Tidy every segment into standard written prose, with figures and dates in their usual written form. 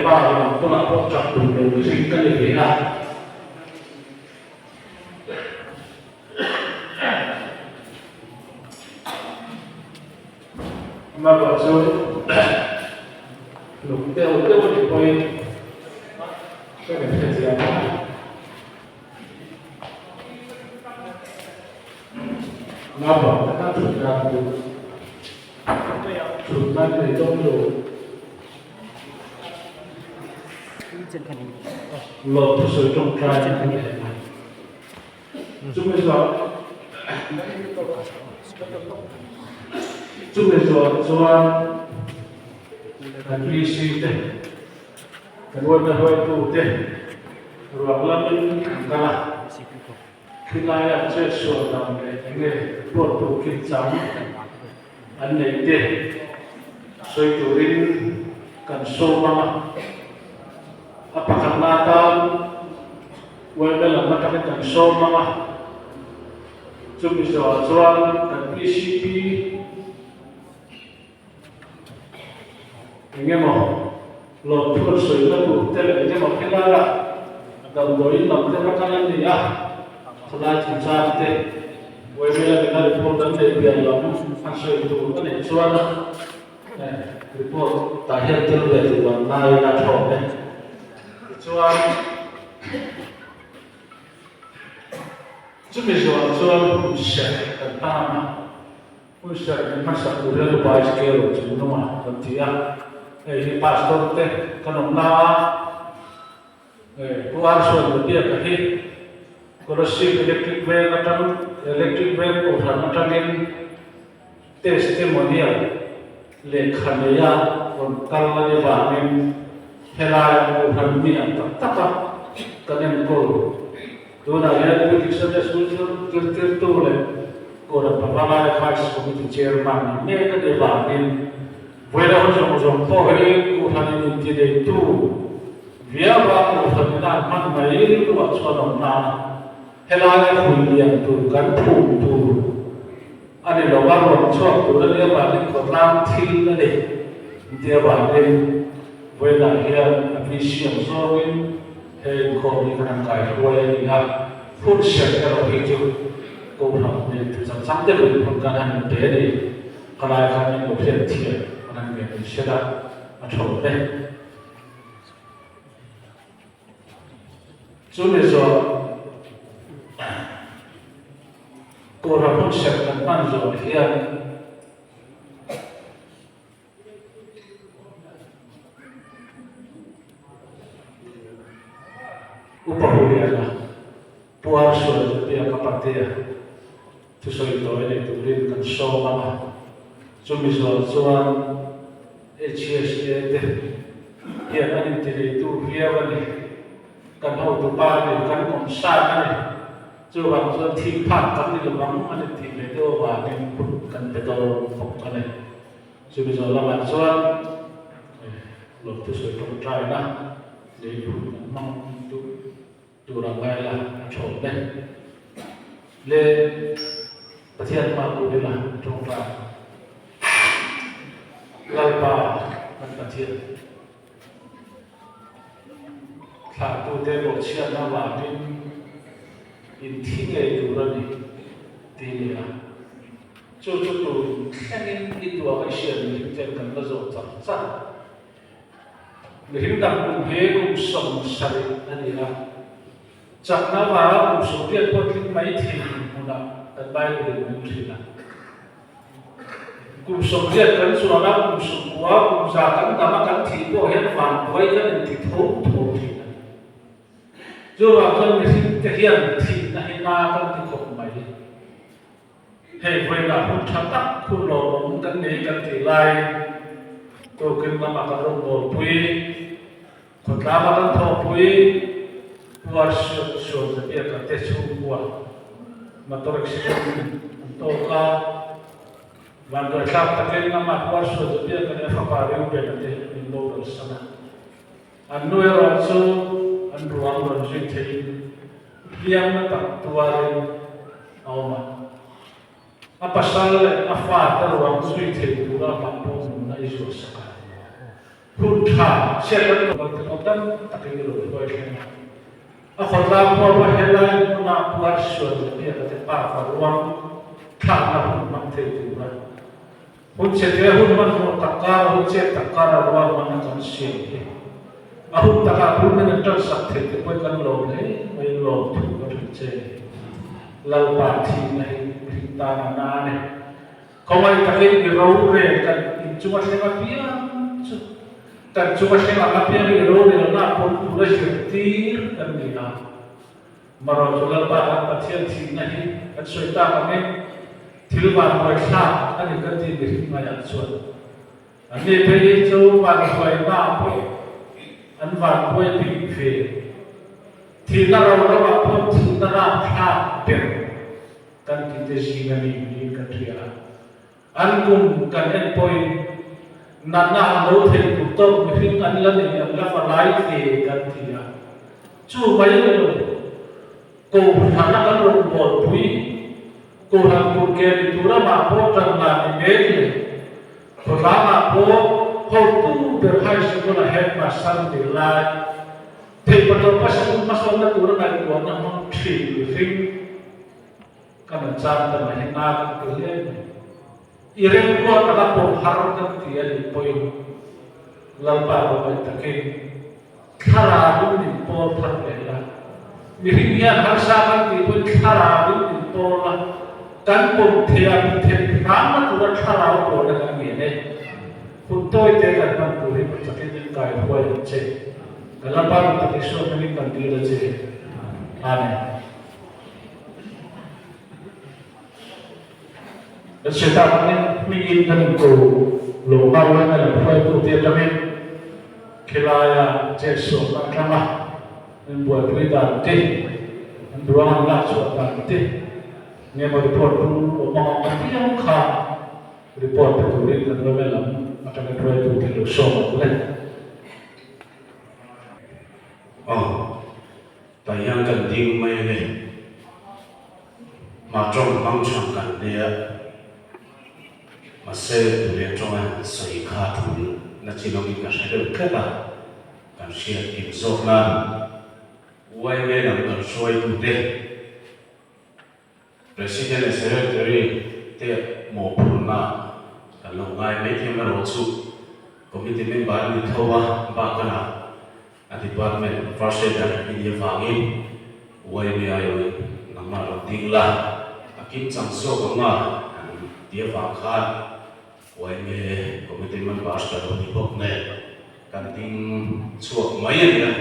ba ko la ko chak tu lo sing ka le na ma ba so lo te o di poi ko ne te sia ma ba ta tu ra tu tu na ne dong lo lột cái sự trong trai như thế này chúng bây giờ anh đi xin thế cái nguồn là hơi tụ thế rồi là mình cả là khi lại ăn chơi sủa làm cái nghề buồn tụ kinh sáng anh này thế xoay tụ đi cần sâu mà apakah Natal dalam mata kita semua cuma soal dan PCP ingin mau lo tuh soalnya tuh ingin mau kelara dan boleh nak terkanan dia selain cinta teh dalam kita report dan biar lalu asal itu kan soal report tahir terlebih dahulu naik naik soal usia pertama usia masa kuliah itu baik sekali cuma nantinya ini pastor teh kalau keluar soal dia kahit kalau si electric van orang macamin testimonial lekhannya kalau dia bangun helai orang ni tak kalian kau tu nak lihat politik saja sultan tu le kau dapat balai vice committee chairman ni kan dia bangun boleh macam pohon orang ini tidak itu dia bangun orang ini man main buat soal helai kuliah tu kan tu ada lawan macam tu dia bangun kolam til ni dia bangun với lại hiện appreciation sawing hay còn những cái cái quay đi ha phun sạch cái loại hình chung câu hỏi này từ trong sáng tới buổi hôm nay mình để đi còn lại là những một hiện thiện còn lại mình sẽ đặt ở chỗ đây chúng bây giờ câu hỏi phun sạch là ban giờ hiện upahuliana puasa dia kapatia tu soi to ele tu rin kan so mama cumi so soan HSE te dia kan tele tu dia bani kan hau tu pa ni kan kom sa ni chu bang so thi phat kan ni bang an thi le to wa ni kan te to phok kan ni cumi so la man soan lo tu soi tong trai na le yu mang tu orang kaya lah cakap deh, le pasien mahu dia lah cakap, lalpa kan pasien, satu dia bocor nama intinya itu orang ini lah, cucu tu kan itu apa sih ni jangan mazut tak, lehitam pun som sari ani lah. Chắc nó vào một số tiền có những máy thì một tận bay của mình thì là cùng số tiền cần số đó cùng số quá cùng giá cần tama cần thì có hết vàng quay ra thì thấu thì là dù là cần mình thể hiện thì này na cần thì không mấy hệ vậy là không chắc tắc không lo không cần này cần thì lại tôi cần mà cần đồng bộ quỳ còn là mà cần thọ quỳ buat suatu dia kata semua motor eksperimen toka bantu tak terkait nama buat suatu dia kata fapari dia kata Indo sana anu yang rasu anu ruang rasu itu dia tak tuarin awam apa salah apa ruang rasu itu pura mampu menaik suasana hun tha se kan ko ko tan takin lo ko ke a khotla ko wa helai na puar shwa de te pa fa ruang tha na hun man the tu ra hun se te hun man mo takar hun se takar ruang man kan se a hun takar hun na tar sak the te ko kan lo le mai lo tu ko che lau pa thi nei ta na ne không ai takin ki ro re kan cuma se ka pia kan cuma se ka pia ni ro re na pon tu re ti kan ni na maro sulal ba ka thian thi nei kan soi ta ka me thil ba ko sa ani kan ti ni ma ya chuan ani pe chu ba ko na po an va ko ti fe thi na ro ba po thi na ra tha pe kan ki te si na ni kan thia an kum kan en poi na lo the ku to mi fin an la ni an la fa lai ke kan thia chu mai lo ko ha na kan ro bo pui ko ha ku ke ni tu ra ma po kan na ni me ni ko la ma po ho tu de hai se ko na het ma san de lai te pa to pa sa ma so na tu ra na ko na mo thi ni fin kan chan ta na he na ke le irem ko ata po har kan ti ali poi lampa ko ta ke khara du ni po thak le la mi ria har sa kan ti po khara du ni po la kan po thea bi the ram na tu ra khara ko na kan ni ne pun toi te kan pan pu ri pa ke ni kai ho ai che lampa ta ke so ni kan ti la che amen setan ni mingin kan ko lo mau na la phai tu te tamen khilaya jesu na kama en buat dan te en ruang la so dan te ne mo report tu o ma ma ti yang kha report tu ri kan lo melam ata ka phai tu te lo so ma le ta yang kan ding mai ne ma trong bang chang kan ne mà xe tụi em trong anh xây khá thủ là chỉ nói mình cả sẽ được kết à cả xe tìm dọc là quay về làm cả xoay tụi em President Secretary te một phần mà cả lâu ngày mấy thiên mà rồi chú committee member đi thâu à ba cái nào department first aid in the vangin quay về ai rồi nằm mà rồi tiếng là kim chẳng số của mà dia vang khan quay về committee members cả đội bốc này kan ting chuộc mấy anh nè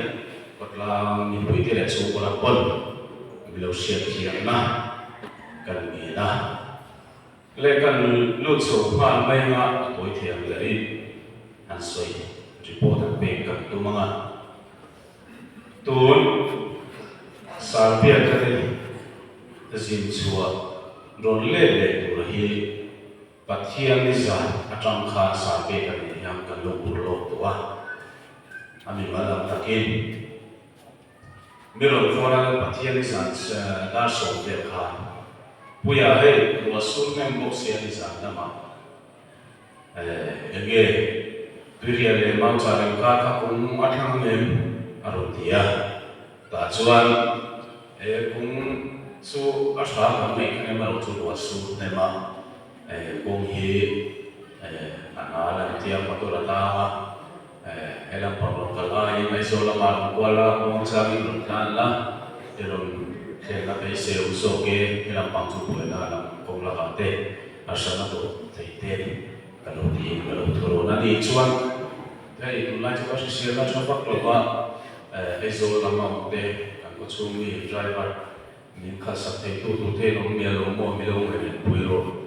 hoặc là mình đối tượng là chuộc là quân mình lâu xếp chiang na kan nghĩ na lẽ kan lúc chuộc khan mấy ngã đối tượng là đi anh soi report anh bê kan tu mga tuôn sao biết cái này zin chuộc rồi lệ tu là hi Pathian ni za atang kha sa pe kan yang kan lo burlo to wa ami malam takin miro fora pathian ni za da so de kha puya he wa sun mem box ya ni za na ma ege turia le ma cha le ka ka kum athang mem arotia ta chuan kum su asha ka mai kan ma ro chu wa su ne ma kung hi ana la tiang matura ta elang parlo kalai mai so la mar wala kung sa mi kan la eron ke na pe se uso ke elang pang chu pu na la kong la ka te asana to thei te kalo di kalo thoro na ni chuan thei tu lai chu ka se la chu pak lo ba e so la ma te kan ko chu mi driver min kha sa te tu te no mi lo mo mi lo ngai pui ro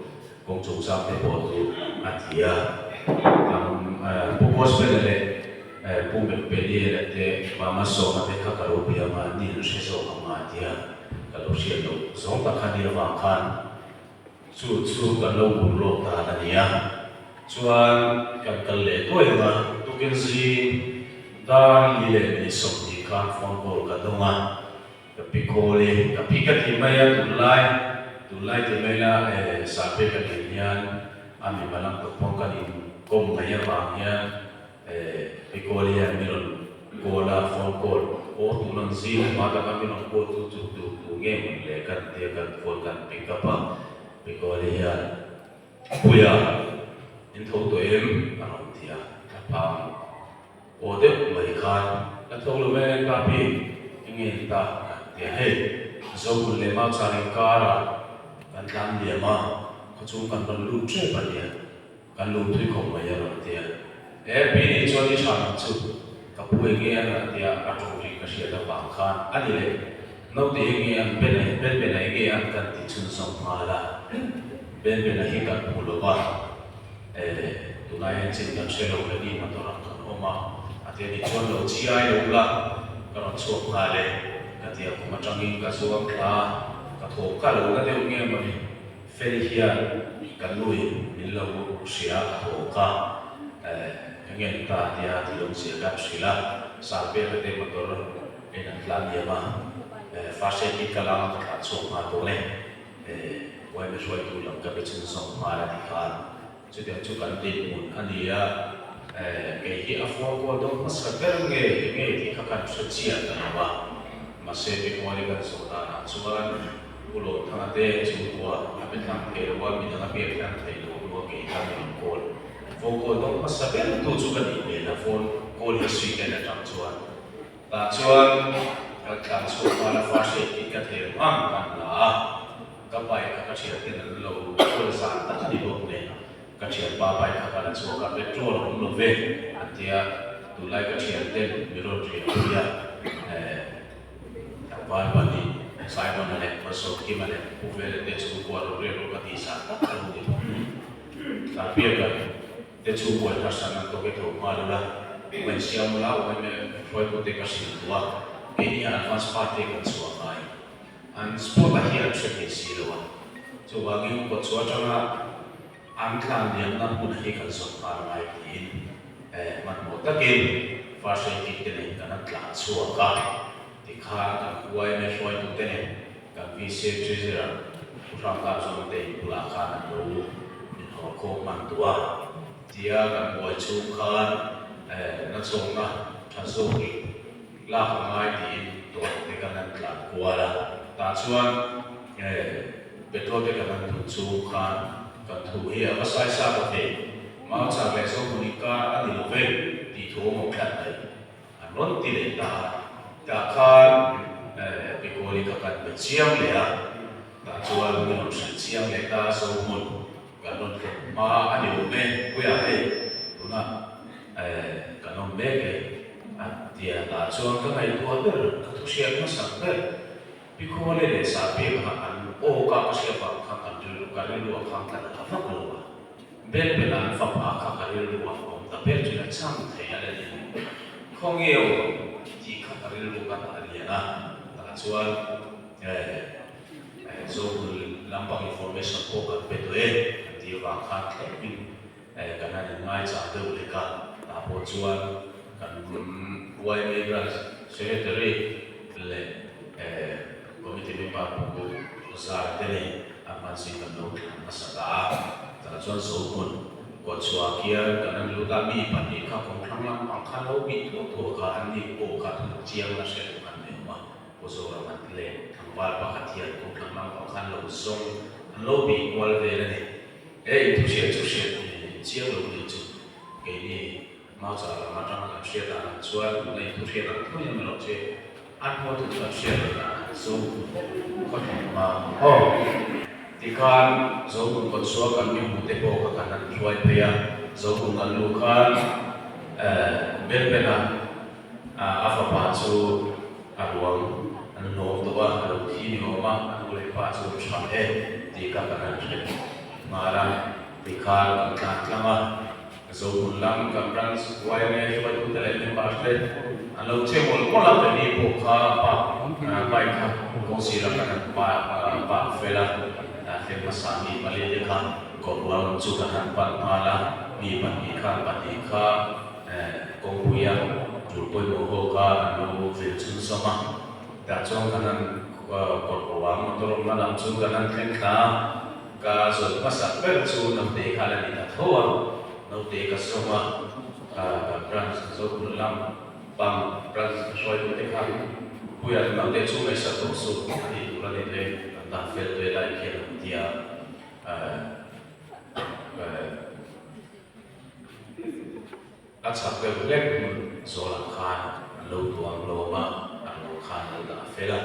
công chúng sao thế bộ tu atia làm purpose bên này pum bên đi là thế mà so mà thế các cái rupia mà đi nó sẽ so mà atia cái lúc xưa đó giống ta khai đi vào khan chú cái lâu buồn lâu ta là nia chuan cái lệ tôi mà tu kiến gì đang đi lệ đi sống đi khan phone call cái đông à cái pico đi cái pico thì mấy anh tu lai te mela sa pe ka nian ami malang to pong ka ni kom ga ya ba ya Pikolia miron kola phone call o tunan zil mata kami non ko tu game le kan dia kan phone kan pick up Pikolia puya in thâu tụi em anom thia apang o de mai khan la thâu lo me ka pi ingin ta tia he zo kun le ma cha ni kara kan lam dia ma ko chung kan ban lu tre pa dia kan lu thui khom ma ya ro tia e pi ni cho ni chan chu ka pu nge an tia a tu ri ka sia da bang khan ani le no te nge an ben nge an kan ti chun song ma la ben hi kan pu lo ba tunai hen chin kan shelo le ni ma to ram kan oma ate ni chon lo chi ai lo la ka ron chuak nga le ka tia ko ma changin ka suam kha ka tho ka lo ka de nge ma ni feri hia kan lui min lo sia ka tho ka ngen ta tia ti lo sia ka sila sa pe te ma to ron en an plan dia ma fa se ki ka la ka chuak ma to le wai me shoi tu lam ka be chin song ma la ti khan chu de chu kan tin mun ania ke hi a fo ko do mas ka ber nge ti ka kan chu chia ta ba ma se pe ko ni kan so ta na chu ban ulo thang te chu ko a pe thang ke wa mi na pe kan thai lo ke ta ni ko fo ko do mas ka ber tu chu kan ni na phone ko hi sui ke na tang chuan ta chuan ka kan chu ma la fa se ki ka the ma kan la ka pai ka chia te lo ko sa ta ni bo ne ka chia ba pai ka la chu ka petrol lo ve atia tu lai ka chia te mi ro tri ya ba ba ni sai ba ne pa so ki ma ne u ve le te chu ko ro re ro ka ti sa ta lu ni ta pia ka te chu ko ta sa na to ke to ma la when sia mo la when me foi ko te ka si tua ni advance party ka chu ai an sport a hian thre si lo chu wa ngi ko chu atanga an klan diam na mun hi kan so par mai in man mo takin fa se ki te ne kan tla chu ka ti kha ka wai me shoi tu te ne ka vi se trezera ra ka so te pula kha na lo ni ho ko man tua tia kan wai chu khan na chong na tha so ki la mai ti to te kan tla kwa la ta chuan petrol te kan tu chu khan kan thu hi a sai sa ka te ma cha le so ni ka ani lo ve ti tho mo khat ai an ron ti le ta khan pe ko li ka kan pe chiam le a ta chuan ni ron san chiam le ta so mun kan ron ke ma ani lo me ku ya he tu na kan ron me ke tia ta chuan ka ngai tu a ber ka thu sia ma sa ber Pikola le sa pe ka an o ka ka sia pa ka kan tu ka le lu ka ka ka fa ko wa ben ben an fa pa ka le lu wa ko ta pe tu la cham the ya le ni khong ye o ti ka le lu ka ta le na ta chuan so lambang information ko ka pe to ti wa ka ka ni ka na ni ngai cha de le ka ta po chuan kan wai me ra secretary le komite member ko sa tele apan si kan lo masaka ta chuan so kun ko chua kia kan lu ta mi pan ni ka kong thang lam ang khan lo bi to ka an ni ko ka thu chiang na se kan ne ma ko so ra man le thang ba pa ka tia ko thang lam ang khan lo song an lo bi kwal ve ne tu se chiang lo ni chu ke ni ma cha la ma tang ka se ta chuan nei tu se ta thu ya me lo che an mo tu ka se ta so ko ma ti kan zo kun ko so kan mi mu te ko ka kan ruai pe ya zo kun kan lu kan ben bena afa pa chu arwang an no to ba lo thi ni ma an le pa chu cham e ti ka kan re ma ra ti kan kan tlama zo kun lam kan branch wai me ba tu te le ba le an lo che mo la pe ni ko ka pa bai ka ko si la kan pa fe la he masami mali de kha ko wa chu ka han pa mala mi pa ni kha pa ni kha ko puya chu poi mo ho ka no fe chu sama ta chong kan ko wa mo to ma lam chu kan khen kha ka so pa sa pe chu no te kha la ni ta tho no te ka so ma branch zo lam pam branch shoi ko te kham puya nam te chu mai sa to so ani tura le le ta fel to lai ke dia a chak ve lek mun zo la khan lo tuang lo ma lo khan lo da fela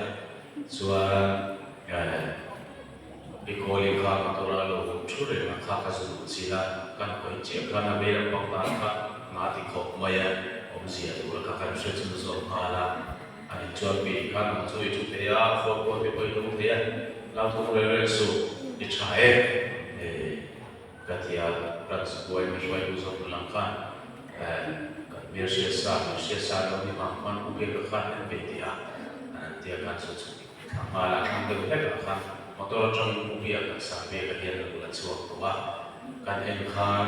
chuan Bikoli ka matura lo chure na ka kazu sila kan koi che kana be pang ta ka ngati khop maya omzia tu ka ka she chu zo kala ani chuan bi kan ma chu chu te ya fo ko be koi lo te ya la tu re su i chae katia prats boy me shwai ku zo lang kan mir she sa lo ni ma man ku be ka khan be dia dia kan su chu mala kan de ka khan motor trong bia kan sa be ka hian lo la chuak to wa kan en khan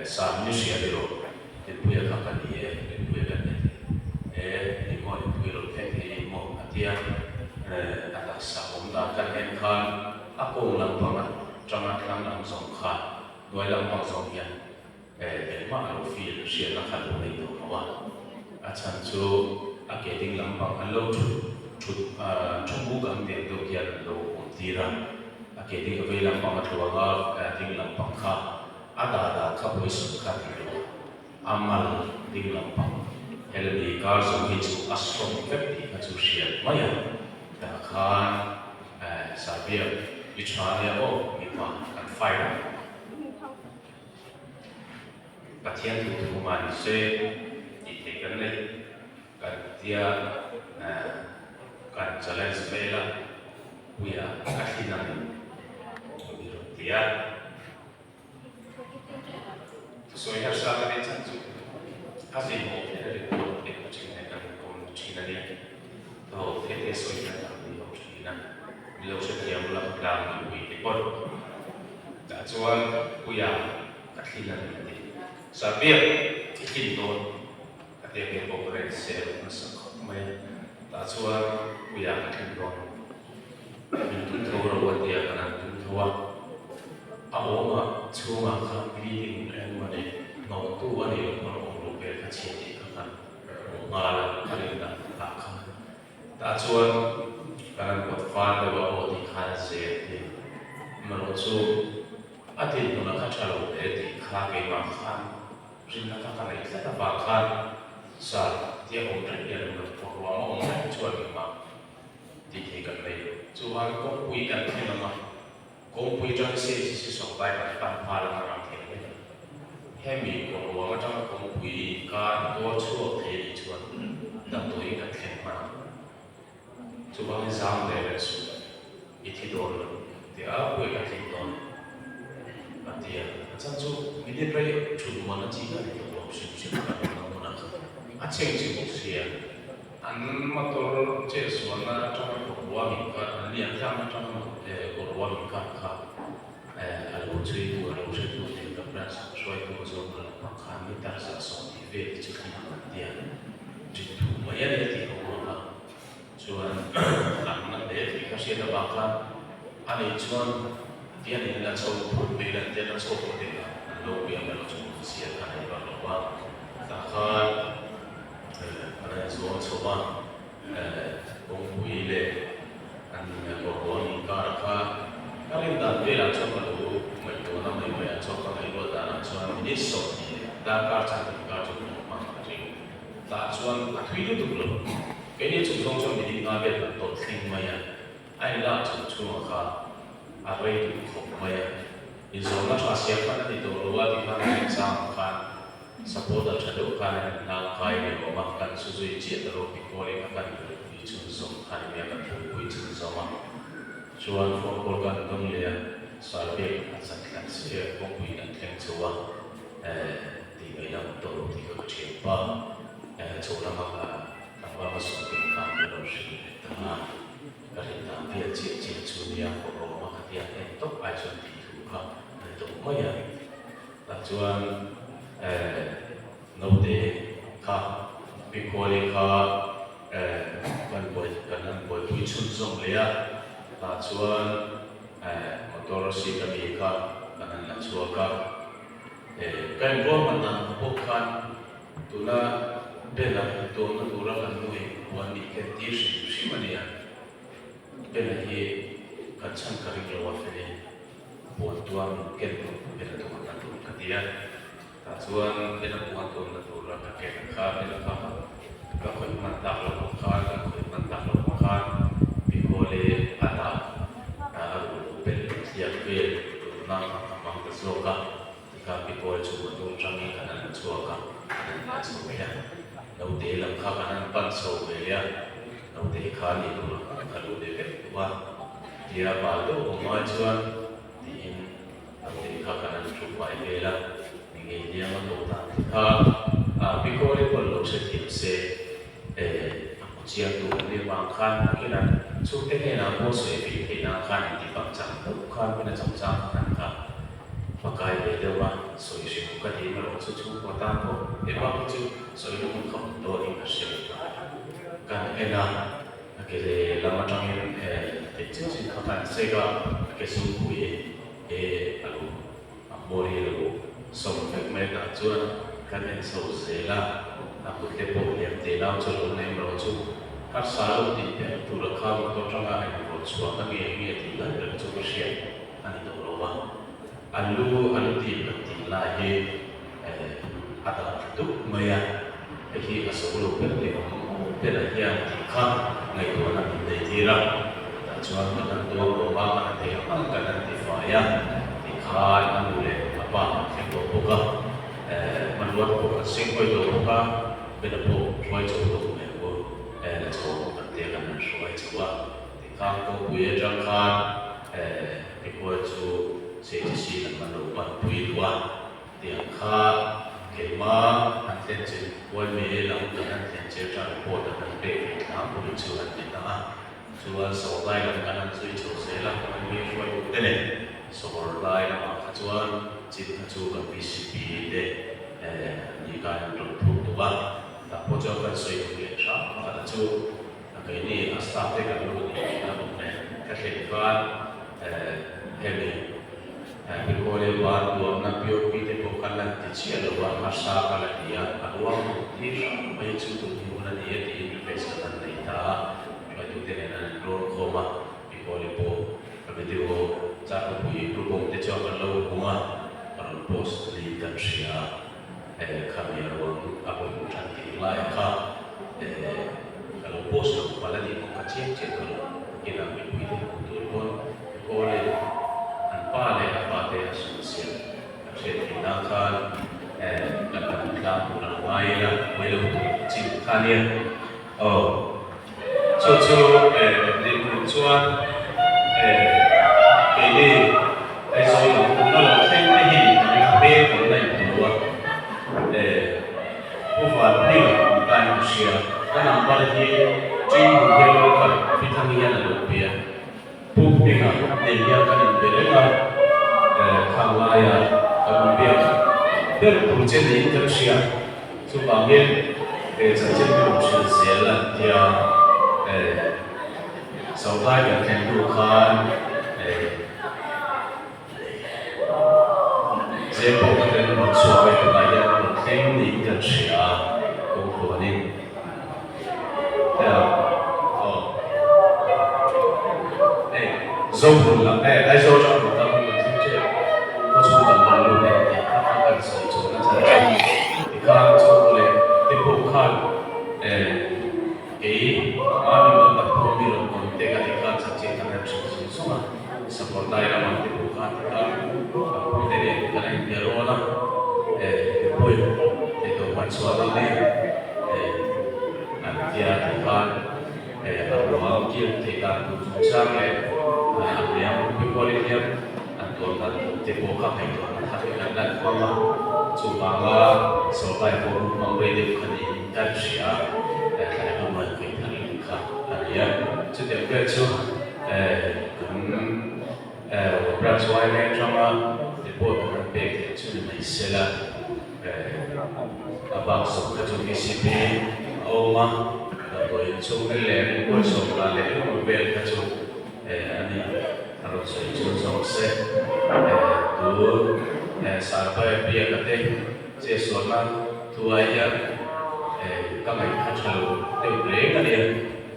sa ni sia de ro de puya ka kan ni de puya kan ni mo de puya ro the ni mo atia ata sa om da kan en khan a ko lam pa ma trong a lam lam song kha noi lam pa song hian ma lo fi sia na khan lo nei to wa a chan chu a ke ding lam pa an lo chung bu gang de do kian lo tira ake ding ve lam pa matwa ga ding lam pa kha ada kha boi su kha ti lo amal ding lam pa helmi kar so hi chu asom vekti ka chu sia maya da khan sabia ichania o mi pa kan fire pathian tu ma ni se i te kan le kan dia kan challenge mela puya kathina biro dia so ya sa ka chan chu asi mo de ko chine kan ko china ni to te so ya ka ni ho china lo se dia mula plan ni wi ko da chuan puya kathina ni sa bia ikin don ka te ke ko re se na sa ko mai ta chuan puya kathina don tun thawra wa dia kana tun thawa a oma chunga kha bleeding and mane no tu ani no lo pe ka chi ti ka ngala kali da ta kha ta chuan kana ko fa da wa o ti kha se ti mano chu ati no na kha chalo e ti kha ke ma kha rin na ka kana ita ta ba kha sa ti ho ta ya no ko wa mo ma chuan ma ti ke kan nei chuan ko pui kan thena ma ko pui jang se si so bai pa pa la ma ram the ne he mi ko wa ma jang ko pui ka to chu the ni chuan da to i kan thena ma chuan exam de le su i thi do lo ti a pui ka thi do ma ti a chan chu mi de rai chu ma na chi ka ni lo shi shi ka na na a cheng chi ko sia an motor che suana trong ko wa mi ka ni an tham trong ko wa mi ka kha al wo chui tu al wo chui tu de ka pras shoi tu zo na kha mi ta sa so ti ve chi ki na dia ji tu ma ya de ti ko ma chuan an na de ti ka sia da ba kha ani chuan dia ni na chau pu me la de na chau pu de lo bi ma lo chu sia ka ni ba lo wa ta kha so choba ong pui le an ko ko ni ka kha kalin da ve la choba lo mai to na mai mai choba mai lo da na chuan ni so ni da ka cha ni ka chu ma ma ji da chuan a thui lu tu lo ke ni chu thong chom ni na ve la to thing mai ya ai la chu chu kha a re tu ko mai ya in so na cha sia kha ni to lo wa di kha ni sang kha support chado kan na kai ne ko ma kan su zui chi da ro ki ko le ka kan ni chu so kan me ka thu ku chu so ma chuan for ko kan dong le sa be a sa kan se ko ku ni theng chu wa ti me na to ti ko chi pa chu na ma ka wa ma so ki kan ni ro shi ta ka ri ta pe chi chi chu ni ya ko ma ka ti ya to ai chu ti thu ka to ma ya ta chuan nấu để khá bị coi là khá cần bồi thui chun giống lẽ là chuan motor si cái gì khá cần là chua khá kan ruang mana bukan tuna bela tuna tura kan nui wani ketir si mania bela ye kacang kari lawa fele buat tuan kentu bela tuan tu kadia tuan bela buat tuan tura kakek bela kah kakoi mantap lawa kah kakoi mantap lawa kah bikole ada bela siap bela tuna amang kesoka kami boleh cuba tu jangan kanan cuaca kanan cuaca ya, lalu dia lemah kanan pansau ya, lalu dia kali tu kalau dia berubah dia baru kemajuan di lalu dia kanan cuba ya, ini dia menolak kami boleh perlu setiap ujian tu dia makan kita suka kita bos kita kan di bangsa bukan kita bangsa kan pakai beda mah soal sih bukan di mana cucu kota ko emang itu soal itu kamu tahu ini masih kan enak akhirnya lama tangin jadi kapan saya kesuku lalu amori lalu sama mereka jual kan yang sosial aku tepo yang telau jual naik melucu kan selalu di turun kamu tu jangan yang melucu kan yang tidak melucu bersih kan itu berubah alu ti lahi ada tu maya hi asulu perde yang dikam ngai tu na di dira cuan na tu ba ma te angkan di faya dikhan anule apa ko boga manwat ko sing ko do boga beda po choi chu do me ko na chu ko te kan choi chu wa dikam ko buye jang khan ko chu sesi dan menubuat puitwa tiang kha kema anten chen wal me lam dan anten chen tra po dan pe na pu chuan ni na chuan so lai lam kan chui chu se la kan mi shoi te ne so lai na kha chuan chin chu kan PCP de ni kan ro thu tu ba ta po cho kan soi tu le tra ka chu ka ni asta te kan ro ni na ne ka se kan hele Bikole buat dua nampio pite pokalan tici ada buat masa kalau dia aduang dia baik cukup di mana dia di Indonesia dan kita baju tenan drone koma bikole po kalau dia cara punya berhubung dia jauh kalau rumah kalau pos di Indonesia kami aduang apa pun cantik lain kah kalau pos kepala dia kecil kalau kita punya betul pun bikole Pale apa solusi? Saya tindakan dapat kita pulang maila untuk cintakannya. Oh, cucu di percuan ini saya kalau saya ini bebas dari dua bukan ni bukan usia karena pada dia cinta kalau vitamin lebih bukti dia kan berada Kalaya kemudian berpuluh di Indonesia sebagai sejenis usia dia saudara kehidupan sebuah dan suatu kebaya di Indonesia kemudian Zohul ai zo cho chúng ta cũng là thế có chung tầm là luôn này thì các bạn sử dụng nó sẽ thì các cho lên tiếp tục khăn cái anh mình tập trung đi rồi còn thế cái các sản xuất các em sử dụng xong à support lại là mình tiếp tục khăn thì các cái này cái này nhiều rồi đó bây thì tôi quan sát đây anh kia thì các orang kia thì các cũng sang này yang berkualitas antara tempoh kami itu hakikat dan forma supaya sebagai forum memberi keinginan siapa dan membuat keinginan dia setiap kerja berasuai sama tempoh dan baik itu misalnya abang suka tu PCP oma atau yang suka lelaki atau suka lelaki mobil kerja ani harus saya jual saya tu sarpa pia kate se sona tua ya kamai khachalu te ble kale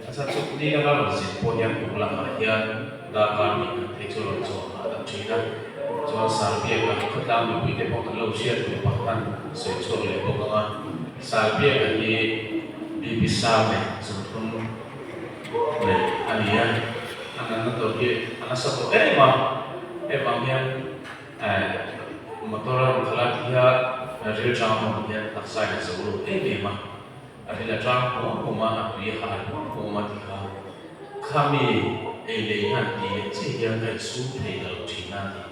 asa chu ni la lo si po ya ku la ma ya da ka ni te chu lo chu da china cho sarpia ka khata mi pi te po ka lo sia tu pa tan se chu le po ka sarpia ka ni bi bisa me chu thum le ania anan to ke anasa to emang yang motor kalau dia real jam dia tak saya sebelum memang ada jam rumah dia hal rumah dia kami elehan dia sehingga kai sudah dalam Cina ni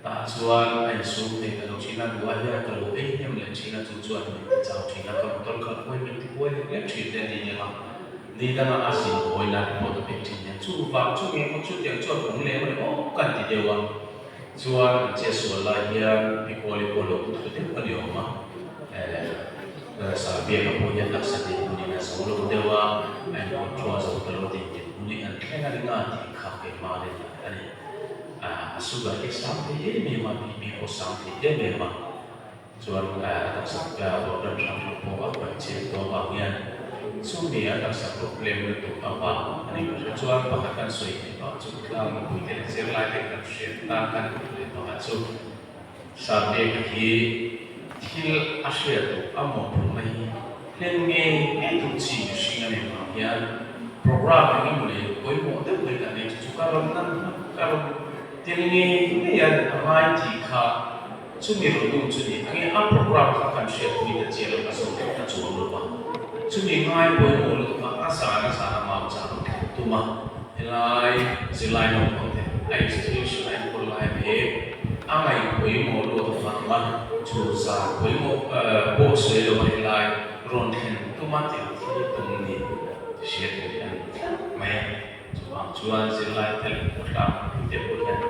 tak jual kai sudah dalam Cina dua ya kalau yang dalam Cina tujuan jauh Cina kalau kalau yang yang Cina ni lah ni tanah asing koi nak buat pentingnya cuba yang jual pemulai oh kan di dewan jual jesual lah yang dikuali polo itu dia mah sabia kapunya tak sedih punya sebelum dewa jual sebelum dia punya kena dengar di kafe mana ni sudah sampai ini memang bibi sampai dia memang jual tak sampai orang sampai bawa baca bawaannya Sumia tak satu problem itu apa? Ini jual bahkan suai apa? Juga mungkin serlai dengan syaitan kan bahkan so sampai kaki til asyik tu amat pernah lengan itu sih sehingga memang ya program ini boleh boleh mudah boleh kan itu kalau telinga ini ya ramai jika sumir itu jadi ini apa program akan syaitan kita jalan masuk kita coba lupa Cumi ngai boleh mulut maka sana mau cakap tu mah helai silai nombor te institution ai polai be angai boleh mulut mah jurusan boleh bos le helai ronten tu mah te ni siapa yang mai jual silai tel pertama te boleh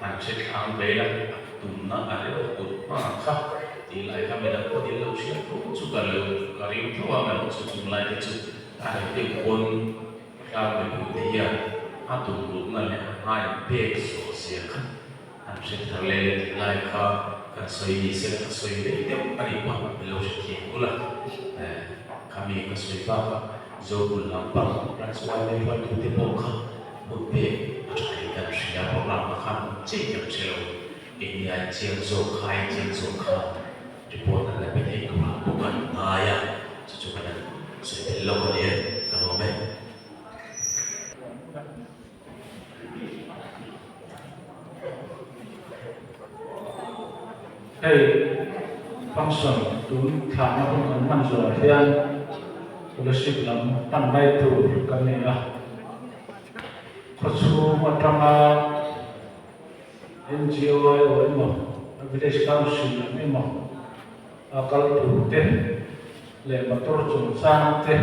ancet ang bela tu na ada tu mah Dilai kami dapat dilau siapa juga lau karim tu aman sejumlah itu ada pun kami dia atau rumah yang lain pek sosial Amsyid terlele dilai ka soi sila soi itu hari pun belau sikit pula kami kasoi bapa zobul lampang rasuah lepas itu boka bupe dan siapa orang makan cik celo ini aja zokai Report dan lebih itu bukan ayah cuma sudah belok dia kalau function tu thama pun manjur hian leadership lam pandai tu kami khusu matanga NGO imo village council imo akal tu te le motor chung sang te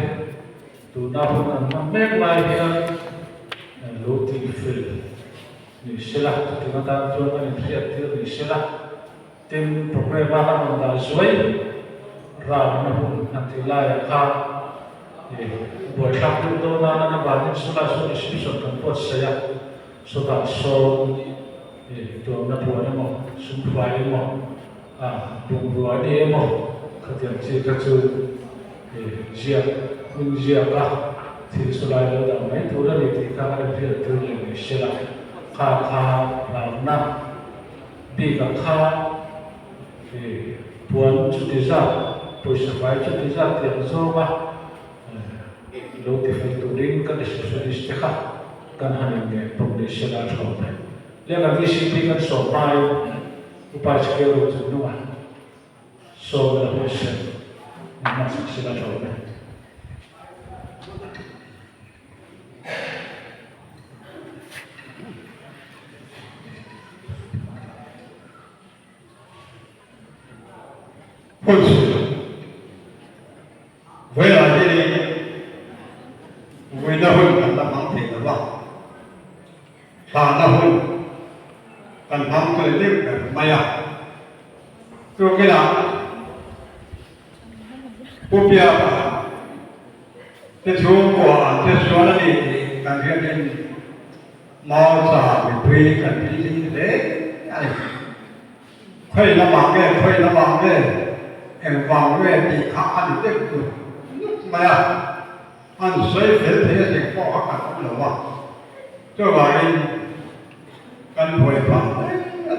tu na pun mek lai hian loti fil ni sila tu kata tu ni priat ni sila tim program akan mendal suai ram na pun nanti lai ka buat satu tu na banyak sudah institution kan buat saya sudah so tu na buat mo sumpai mo bumbu ini mo katian jika tu jia ka ti sulai dah mai tu dah ni ka ada dia tu ni sila ka na bi ka buat cuti zat posisi cuti zat yang zoba lo tifaturin kan disebut kan hanya pengdesaan sopai dia visi kan sopai upaya sekali untuk nuah so dalam proses masuk sila sopai với lại đi với nó hơn cần làm bằng thì là và nó hơn cần bằng thời tiết để mày tôi cái nào bố bia cái số của cái số đó thì cần thiết nên mau xả bị thuê cần đi thế 可以了嘛？可以了嘛？往外地看按这个，怎么样？按水平这些情况看不了嘛？这玩意跟会吧？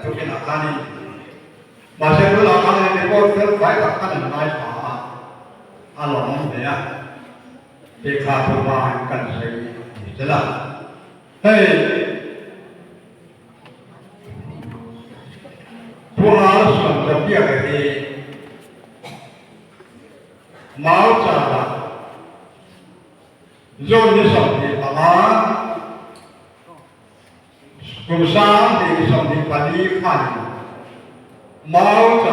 就给哪看呢？马上不哪看呢？你我跟白的看的来查，按老农民啊，别看不嘛跟谁，你知道？嘿。不好选择别个的，毛着了，肉你手的爸爸，工商的手的把你看，毛着，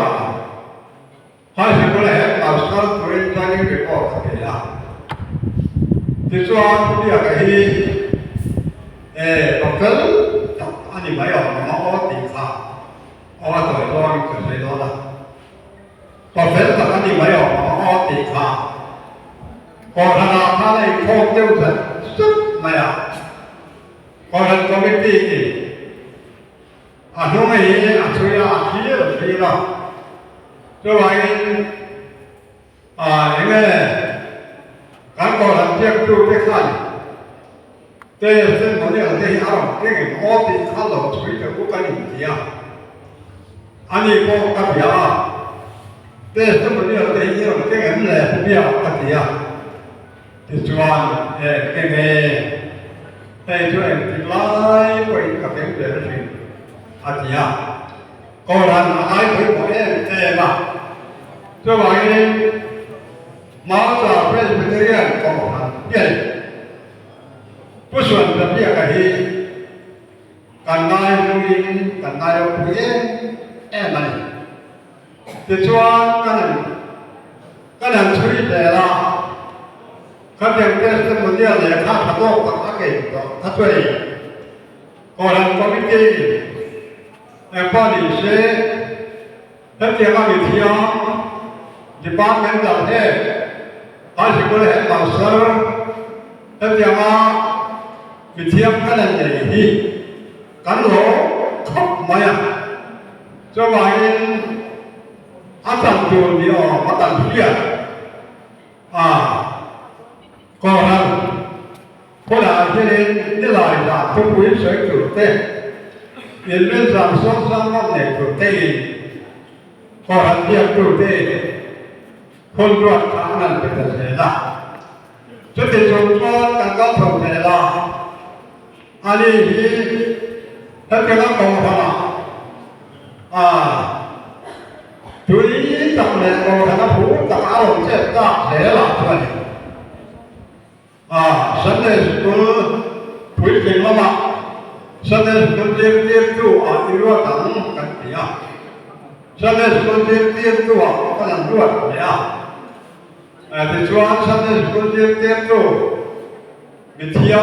还是过来老师主任在那边报考的啊，就说别个的，老师，啊你没有，我顶上。我对多就最多了，我分得跟你没有，我抵抗，我看到他那空就是什么呀？我看这个弟弟，弄个嘢吹提了吹了，这玩意因为感觉人接触这看，这生活呢这这个我抵抗了吹的不跟你一样。아니 뭐 갑이야. 내 선물이요. 내 이름 내 없네. 부비야 갑이야. 좋아하는 그게 저의 디라이 거의 갑이 되는 아디야. 거란 아이 거의 뭐에 막. 저 와이 마자 프레스비테리안 거란 예. 不选择别个的，干那录音，干那要不耶？này, thì cho cái này chơi để là các em cái một điều này khác hẳn đâu các cái đó các chơi còn là có cái gì em bao nhiêu sẽ tất cả các vị thiêu thì ba mấy giờ thế ai chỉ có thể bảo sơ tất cả vị thiêu cái này để đi cắn lỗ khóc mày à cho vậy anh làm điều gì mà làm gì còn là có là cho nên cái lời là không quý sẽ chủ tế hiện lên rằng sống sang năm này chủ tế còn là việc chủ tế không được khả năng để thực hiện là cho nên chúng ta cần có thực hiện là anh đi tất cả các câu hỏi chú ý trong này còn là nó phủ tất cả đồng sẽ ta sẽ làm cho này sân này cứ quý trình lắm ạ sân này cứ tiên chủ ở đi ruột tặng cảnh gì à sân này cứ tiên chủ ở cái làm ruột này thì chú anh sân này cứ tiên chủ bị thiêng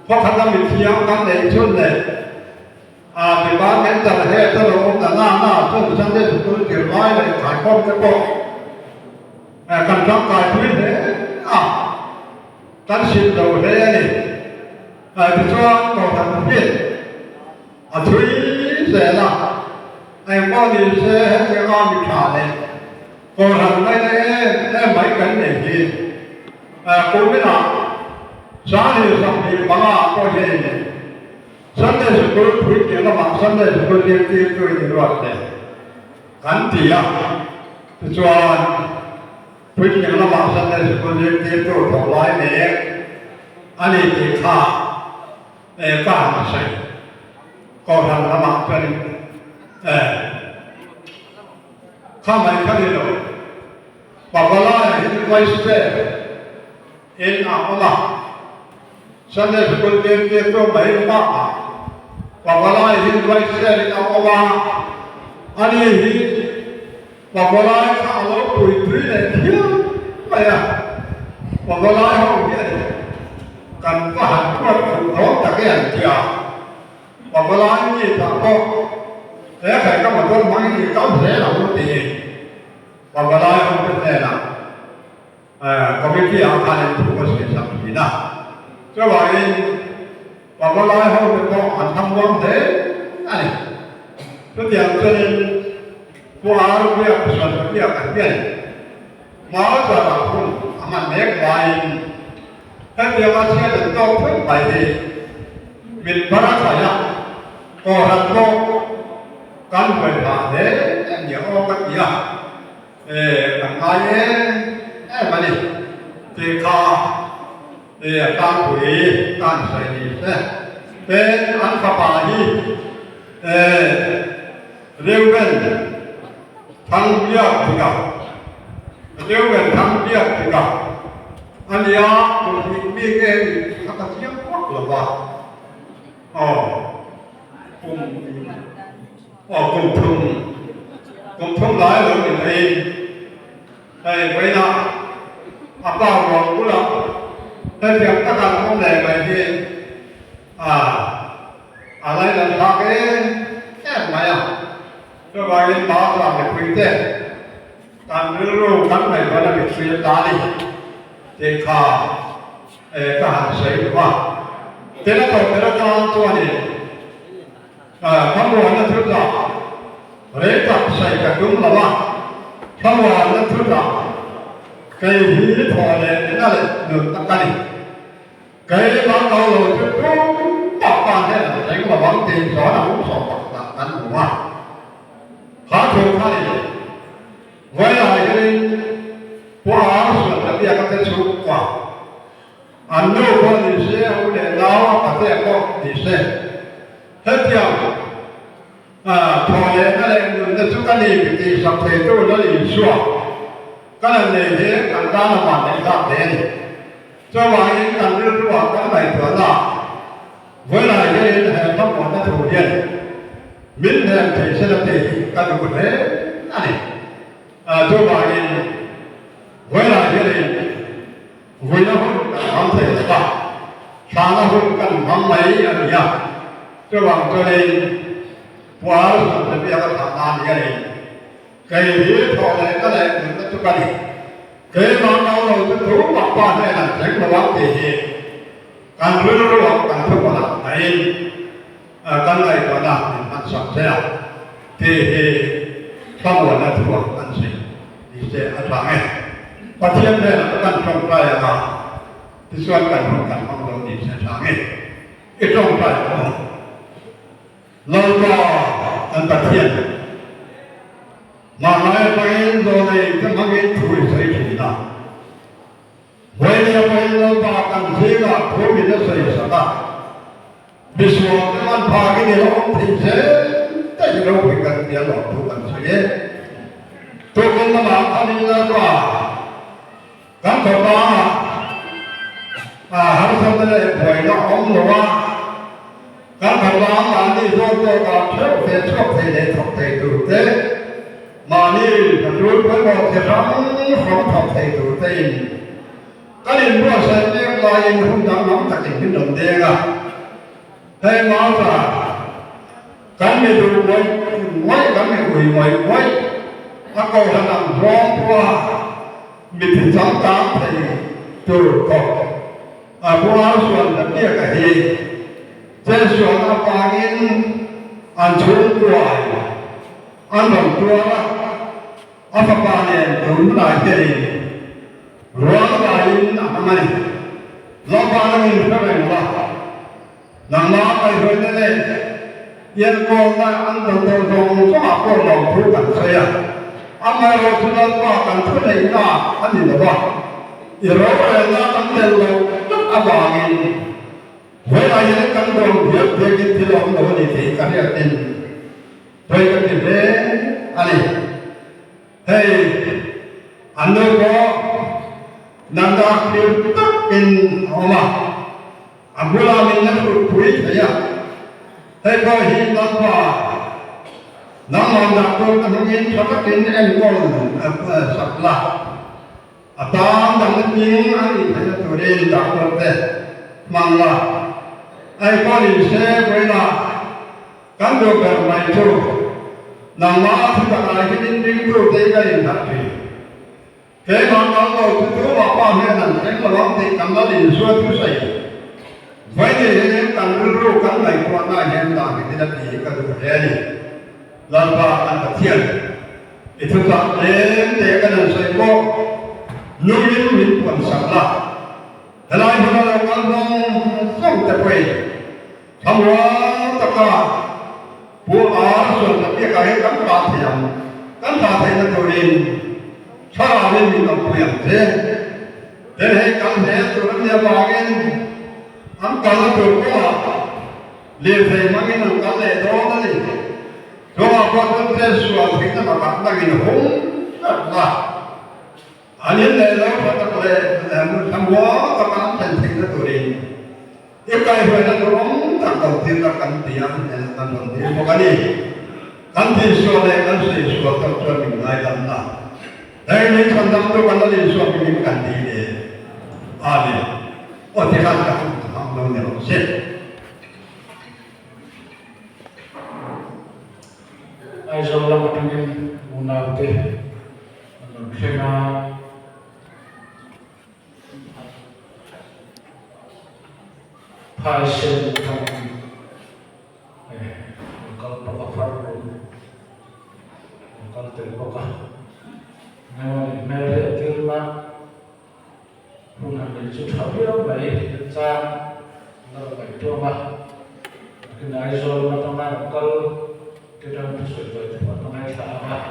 có khả năng bị thiêng các này chôn này thì bán đến giờ hệ tôi là ông là na tôi sang đây tôi kiểu nói này phải con cái bộ cần trong cài quý thế cắn xịt đầu thế này thì cho cầu thằng biết quý sẽ là em có gì sẽ hết cái con bị trả này cầu thằng đây em mấy cái này thì cũng biết là sáng thì xong thì bằng có gì này Sunday school quý kiện là bằng Sunday school liên tiếp tôi đi luật này gắn tỉ cho quý kiện là bằng Sunday school liên tiếp tôi thổ lái này anh ấy thì khá cả hàng sạch còn hàng là bằng cho nên khá mấy khá đi rồi và có lái thì quay xe in ảo là Sunday school liên tiếp tôi mấy bác Wabalai hin vai se ni awa ani hi wabalai ka lo pui tri le hiu maya wabalai ho hi kan ka han ko ho ta ke an tia wabalai ni ta ko e khai ka ma ton mai ni ka se la mo ti wabalai ho ke se la committee a ka ne tu ko se sa ni na cho vậy và có nói không được có hành thông quan thế này cái tiền cho nên qua việc sản việc cải biến máu cho bà không mà nét bài cái việc mà sẽ được đâu thức bài thì mình bắt phải làm còn hàng cô căn phải là thế em nhớ ô cái gì à bằng ai em mà đi thì kha thì tan quỷ tan sợi đi thế anh pha bà đi riêng bên thằng bia thì gặp riêng bên thằng bia thì gặp anh đi á cũng đi cái các cái chiếc quất là vào cùng thùng lại rồi mình thấy đây vậy là à bao gồm cũng là cái việc các bạn không để vậy thì lại làm sao cái này à cho vậy bảo là cái quy tếการรู้กันในวันนี้สุดท้ายที่ข้าก็หันใส่ว่าแต่ละการตัวนี้คำว่านั้นทุกอย่างเรื่องจับใส่กระดุมละว่าคำว่านั้นทุกอย่างเกี่ยวกับพอเลยนั่นแหละหนึ่งตั้งกันเกี่ยวกับเราจะต้องปรับการเนี่ยใช้กับวังตีสอนเราสอบปรับกันหัวข้าถูกข้าเนี่ยเวลาอย่างนี้พวกเราส่วนที่อยากจะสู้กว่าอันนู้นคนที่เสียคนเดียวเราประเทศก็ที่เสียเฮ้ยเดียวพอเลยนั่นแหละนั่นสุดท้ายที่สังเกตดูนั่นอีกชัวก็นั่นเลยที่การด้านมันในภาคเด่นจะว่าอย่างการเรื่องว่าการไหนตัวละเวลาอย่างนี้ทั้งหมดนั่นถูกเรียนมิตรเนี่ยที่เสด็จกันอยู่เลยนั่นเองจะว่าอย่างเวลาอย่างนี้เวลาคนทำเสร็จแล้วชาละคนกันทำไม่อย่างนี้จะว่าตัวเองว่าสุดท้ายก็ทำงานอย่างนี้เกี่ยวกับพอเลยก็เลยถึงจุดนี้เกี่ยวกับเราจะรู้ว่าป้าเนี่ยนั่นเช็คระวังที่การรู้ระวังการทุกข์ละไอ้การไหนก็ได้มันสับเสียที่ข้าวนั้นถูกอันสิ่งที่เสียอันหลังประเทศเนี่ยการท่องเที่ยวมาที่ส่วนการท่องเที่ยวของเราที่เสียหลังอีกท่องเที่ยวเราก็อันประเทศมาไม่ไปโดนเลยจะมาเกิดทุยใส่ถุงนะเวลาไปเราบ้ากันเสียละทุยจะใส่สัตว์บิสวามันพากันเราทิ้งเสียแต่เราไปกันเดียวเราทุกันเสียตัวคนละมาอันนี้แล้วก็กันต่อมาหาสมได้ผลละองหรือว่าการทำงานอันนี้เราตัวเราชอบเสียเลยชอบเสียดูเต้มานี่รู้เพื่อนบอกจะทำของชอบเสียดูเต้ก็เรียนว่าเส้นเลี้ยงลายหุ่นดำน้ำตะกิ่งขึ้นดำเดียงอ่ะให้มาจ้ะกันไม่ดูไว้กันไม่คุยไว้ถ้าเขาทำร้องว่ามีถึงสองตาที่จูบก็พวกเราส่วนนั้นเนี่ยก็ดีเจ้าส่วนอาปากินอันชุ่มกว่าอันหลงตัวอาปาเนี่ยดูน่าเกลียดร้องไปนั่นทำไมเราปาเนี่ยไม่เป็นไรนั่งมาไปคนเดียวยังมองว่าอันตรงก็อาปเราทุกข์เสียอันเราสุดท้ายว่ากันทุกข์เลยนะอันนี้นะว่าอีเราเองตั้งแต่เราอาปากินเวลาอย่างกันตรงเดียวเด็กที่เราโดนที่กันเนี่ยเป็นโดยกันที่เป็นอันนี้เฮ้ยอันนู้นก็นั่งตาเดียวตักกินออกมาอันเวลามีนักคุยเสียเฮ้ยพอเห็นนักว่าน้องมันนักตัวกันยินชอบกินเอ็นก้อนสับละตามดังนี้อันนี้เป็นตัวเรียนจากคนเด็กมังละไอ้คนนี้เสียเวลากันดูกันไม่ถูกน้องมาที่ตลาดกินดิ้งดูได้กันอย่างไรเฮ้ยน้องเราตัวว่าป้าเนี่ยนั่นเองก็ร้องติดกันแล้วดีช่วยทุกสิ่งไว้ที่เห็นกันรู้กันไหนตัวหน้าเห็นต่างที่นั่นดีก็ดูแลนี่ lamba an pathian itu tak lem de kan sai ko nuin min pon sakla dalai huna la kalbong song te poi thamwa taka pu a son na pia ka he kan pa thiam kan pa thai na torin sa min min kam puyam thế thế hệ kan he to ram ya ba gen am kala to ko le thai ma gen kan le do na ni do ma ko to te suwa thik na ma na gen hong la anh em này nó phải tập luyện một thằng bố tập ăn thành thịt nó tụi đi yêu cầu phải là nó bóng tập đầu tiên là cần tiền cần đầu tiên một cái gì cần tiền số này cần tiền số tập cho mình lại làm ta đây mình cần tập cho cần tiền số mình cần tiền để đi ở thì làm cái không đâu nhiều sẽ ai rồi là một trong những môn nào thế khi mà passion trong con bọc phát con tự bọc nhưng mà mẹ thì là hôm nay mình chút học biết đâu vậy ra nó phải cho mà cái này rồi mà trong này con cái trong cái sợi rồi thì trong này thả mà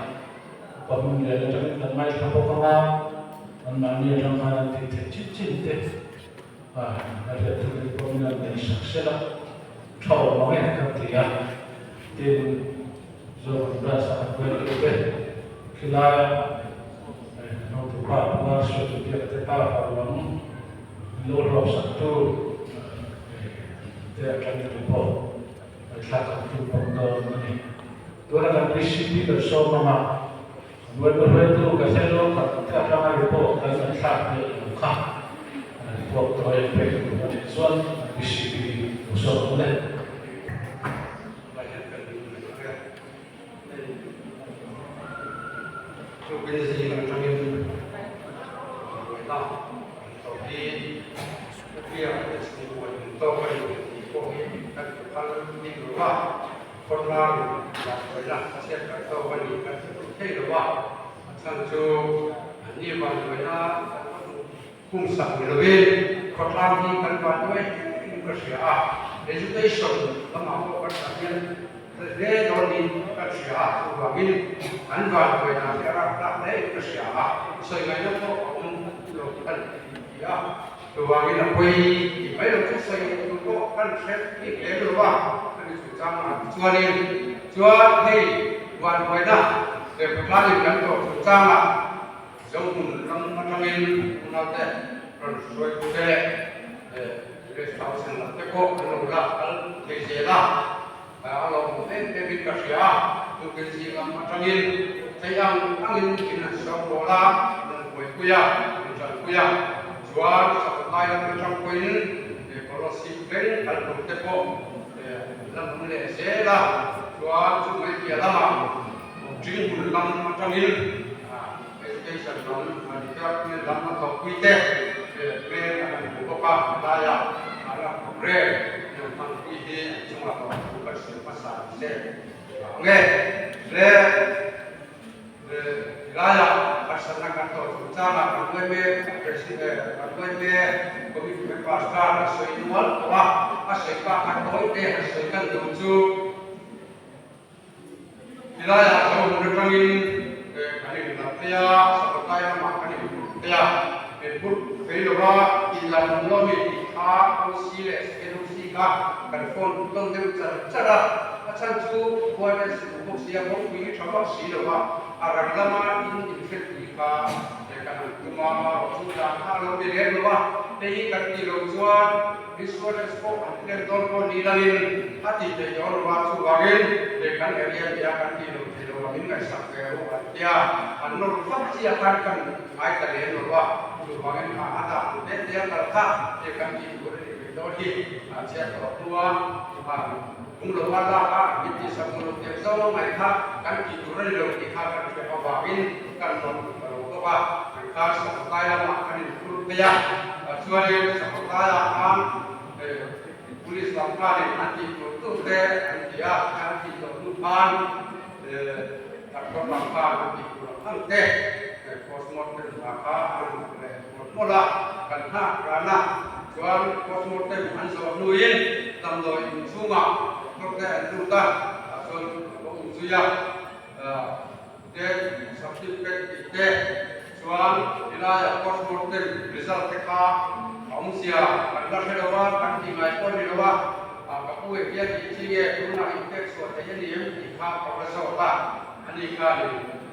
còn mình để trong này thả bọc mà mà nhiều trong này thì chít thế ada peminat dari saksela tahu mana kan dia tim zon berasa berikut kila nanti pak suatu dia tetap orang lorong satu dia akan berubah akan berubah ini dua orang resipi bersama dua itu keselo kita akan berubah dengan satu muka waktu yang baik untuk soal visi usaha mulai. Mungkin sih macam ini, tak, tapi dia ada semua untuk ini kan kalau di luar orang yang berada asyik atau ini kan di luar, tentu ini bagaimana cùng sản về về còn làm thì cần quan với cơ sở education là mà có các sản viên để đó đi cơ sở và mình ăn vào rồi là cái làm đấy cơ sở xây ngay nó có ông được cần ya rồi và cái là quay thì mấy lần trước xây có cần xét cái để được vào cái chủ trang mà chưa thì hoàn với đó để làm thì cần có chủ trang là giống làm macam ini nanti sesuai budaya restaurasi nanti kok menolak kalau terjadi kalau mungkin debit kerja tu kerja macam ini saya angin kena sekolah dan kuya jual sampai macam kuya kalau sipren kalau teko dalam Malaysia lah jual cuma dia lama mungkin bulan macam ini cái sản phẩm mà đi theo cái làm nó có quy tắc về là mình có ba đa dạng là rẻ nhưng mà quy tắc chúng là có các sự phát sản sẽ nghe rẻ đa dạng phát sản là các tổ chức ra là các người về có bị phải phát ra là xây nuốt và xây các tối để xây các đầu tư thì đa dạng trong một trong những dia seperti yang makan itu dia input filora ilan lomi ha usile edusika telefon tong dem cara acan tu buat sebab siapa pun ini coba siapa arah lama ini infeksika dekat cuma sudah kalau dia lupa dia kaki lojuan visual sport dan tolong nilai hati dia orang baca bagian dekat dia kaki lojuan ini nggak sampai dia anur fakti akan kan ayat tadi bahwa bagian ada dan dia terkah dia kaki dodi siapa tua umur wala itu sebelum dia sama mereka kan tiduran di dalam kita kan siapa bagian kan apa mereka seperti yang makan itu dia suara seperti yang tulis langkah nanti itu dia nanti itu ตัดก็ราคาอีกทั้งเต้โคสโมเต็มราคาอันหมดหมดละกัน5ร้านละส่วนโคสโมเต็มอันสองนุยนตำโดยสูงอ่ะก็แค่ดูตาส่วนองค์สุยาเด็กสับสิบเป็นอีกเด็กส่วนที่เราอยากโคสโมเต็มริซัลต์ค่าของเสียกันละเท่าว่ากันที่ไม่พ้นที่ว่ากับผู้เกี่ยวกับที่เกี่ยวกับนักอินเทคส่วนที่นี่ที่ข้าพเจ้าว่าอันนี้การ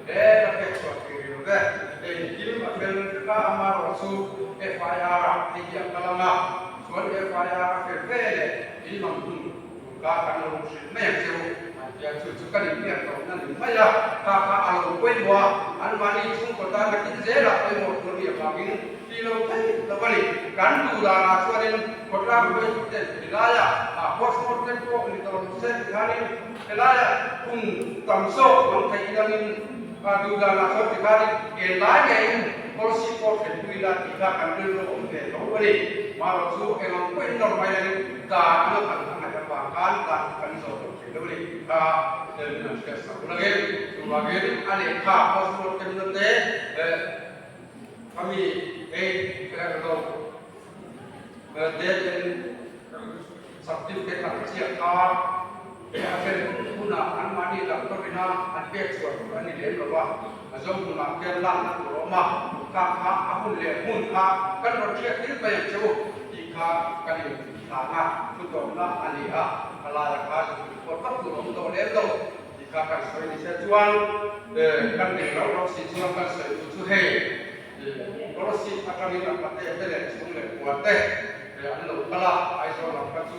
เด็กนักเทคส่วนที่รู้ได้เด็กที่มันเป็นข้ามาเราสู้ FIR ที่ยังกำลังส่วน FIR เป็นเรื่องที่มันถูกการการลงทุนไม่เสียอย่างสุดๆกันเนี่ยตรงนั้นไม่ละข้าอารมณ์เป็นว่าอันวันนี้ช่วงก่อนนักกิจเจริญไปหมดตัวเรียบร้อยที่เราใช้ตะวันนี้การดูแลส่วนนี้คนเราเป็นเด็กที่ได้พอสมมติเป็นพวกนี้ตัวเส้นที่นี้ที่ได้คุณตั้งโซ่ของไทยด้านนี้ดูแลส่วนที่ได้เกี่ยไล่เองpolicy for federal kita kantor untuk tahu ni malu su emang pun normal ni tak nak ada bahkan tak kan so itu ni kita dengan sekali sebagai alih pasport tempat kami kalau dia sertifikat siap akan guna anmani dalam perbina aspek suatu ini dia bahwa azam guna kelan Roma kakak aku lihat pun kan bercakap ini banyak jauh jika kali tanah sudahlah alihah kalau kas kotak turun tu lelong jika kan sesuai sesuatu kan kalau sesuatu kan sesuatu kalau si akan kita pakai telah semula buatnya anu kalau aiso nak kacu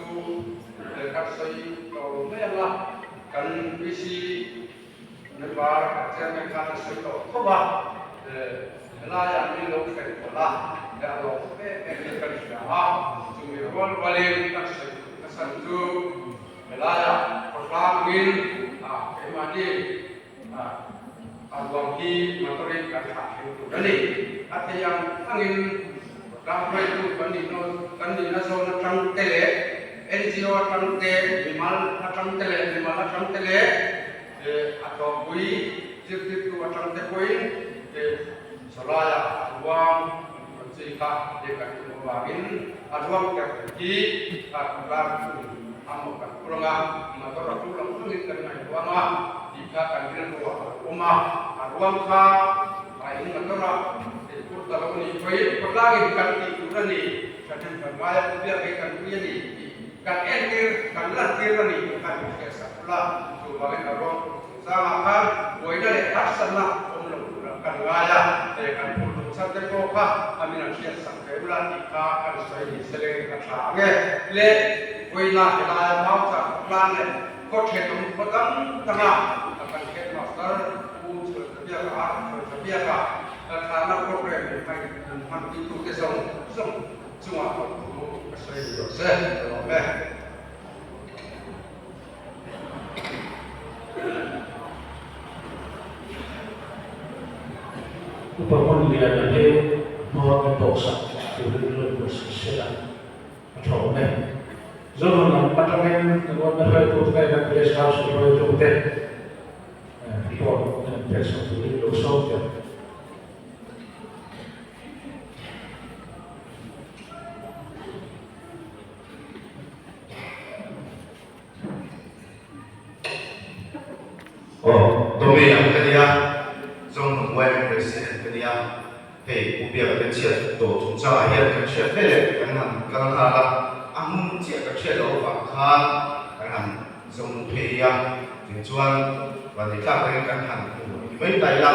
kan sesuai kalau memang kan visi negara kerja mereka sesuatu coba Nelayan ini lokal pola, dan lokal mereka sudah cuma awal balik kesan tu nelayan perlahan kemana awalnya motorik kerja itu jadi ada yang angin ramai itu kandi nasional trang tele NGO trang tele bimal trang tele atau bui itu trang tele bui Salaya ruang jika dekat ruangin ruang tertinggi akan amukan pulang motor pulang pulang kerana ruang jika kandiran rumah ruang ka lain motor itu kalau ni baik perlagi kanti kurani kadang berbayar biar kan ini kan entir kan lantir ni kan biasa pula sebagai ruang sama kan boleh ada asana kan gaya kan pun sampai kok kami nak share sampai bulan kita kan saya seleng kata le koina kita mau tak plan le kok hetum kodam tengah akan ke master biasa karena program memang itu kesong semua saya Upamon lihat ada mau berdosa, tidak bersosial atau apa. Zaman patangan kalau mereka itu kayak beres harus itu teh, itu besok itu dosa. Oh, domi yang kedua, trong ngoài president dia hei ubia ka chia to chung cha hian ka chia phele kan han kan ha la amun chia ka chia lo wa khan kan han zong phe ya ti chuan wa ni ka kan han mai dai la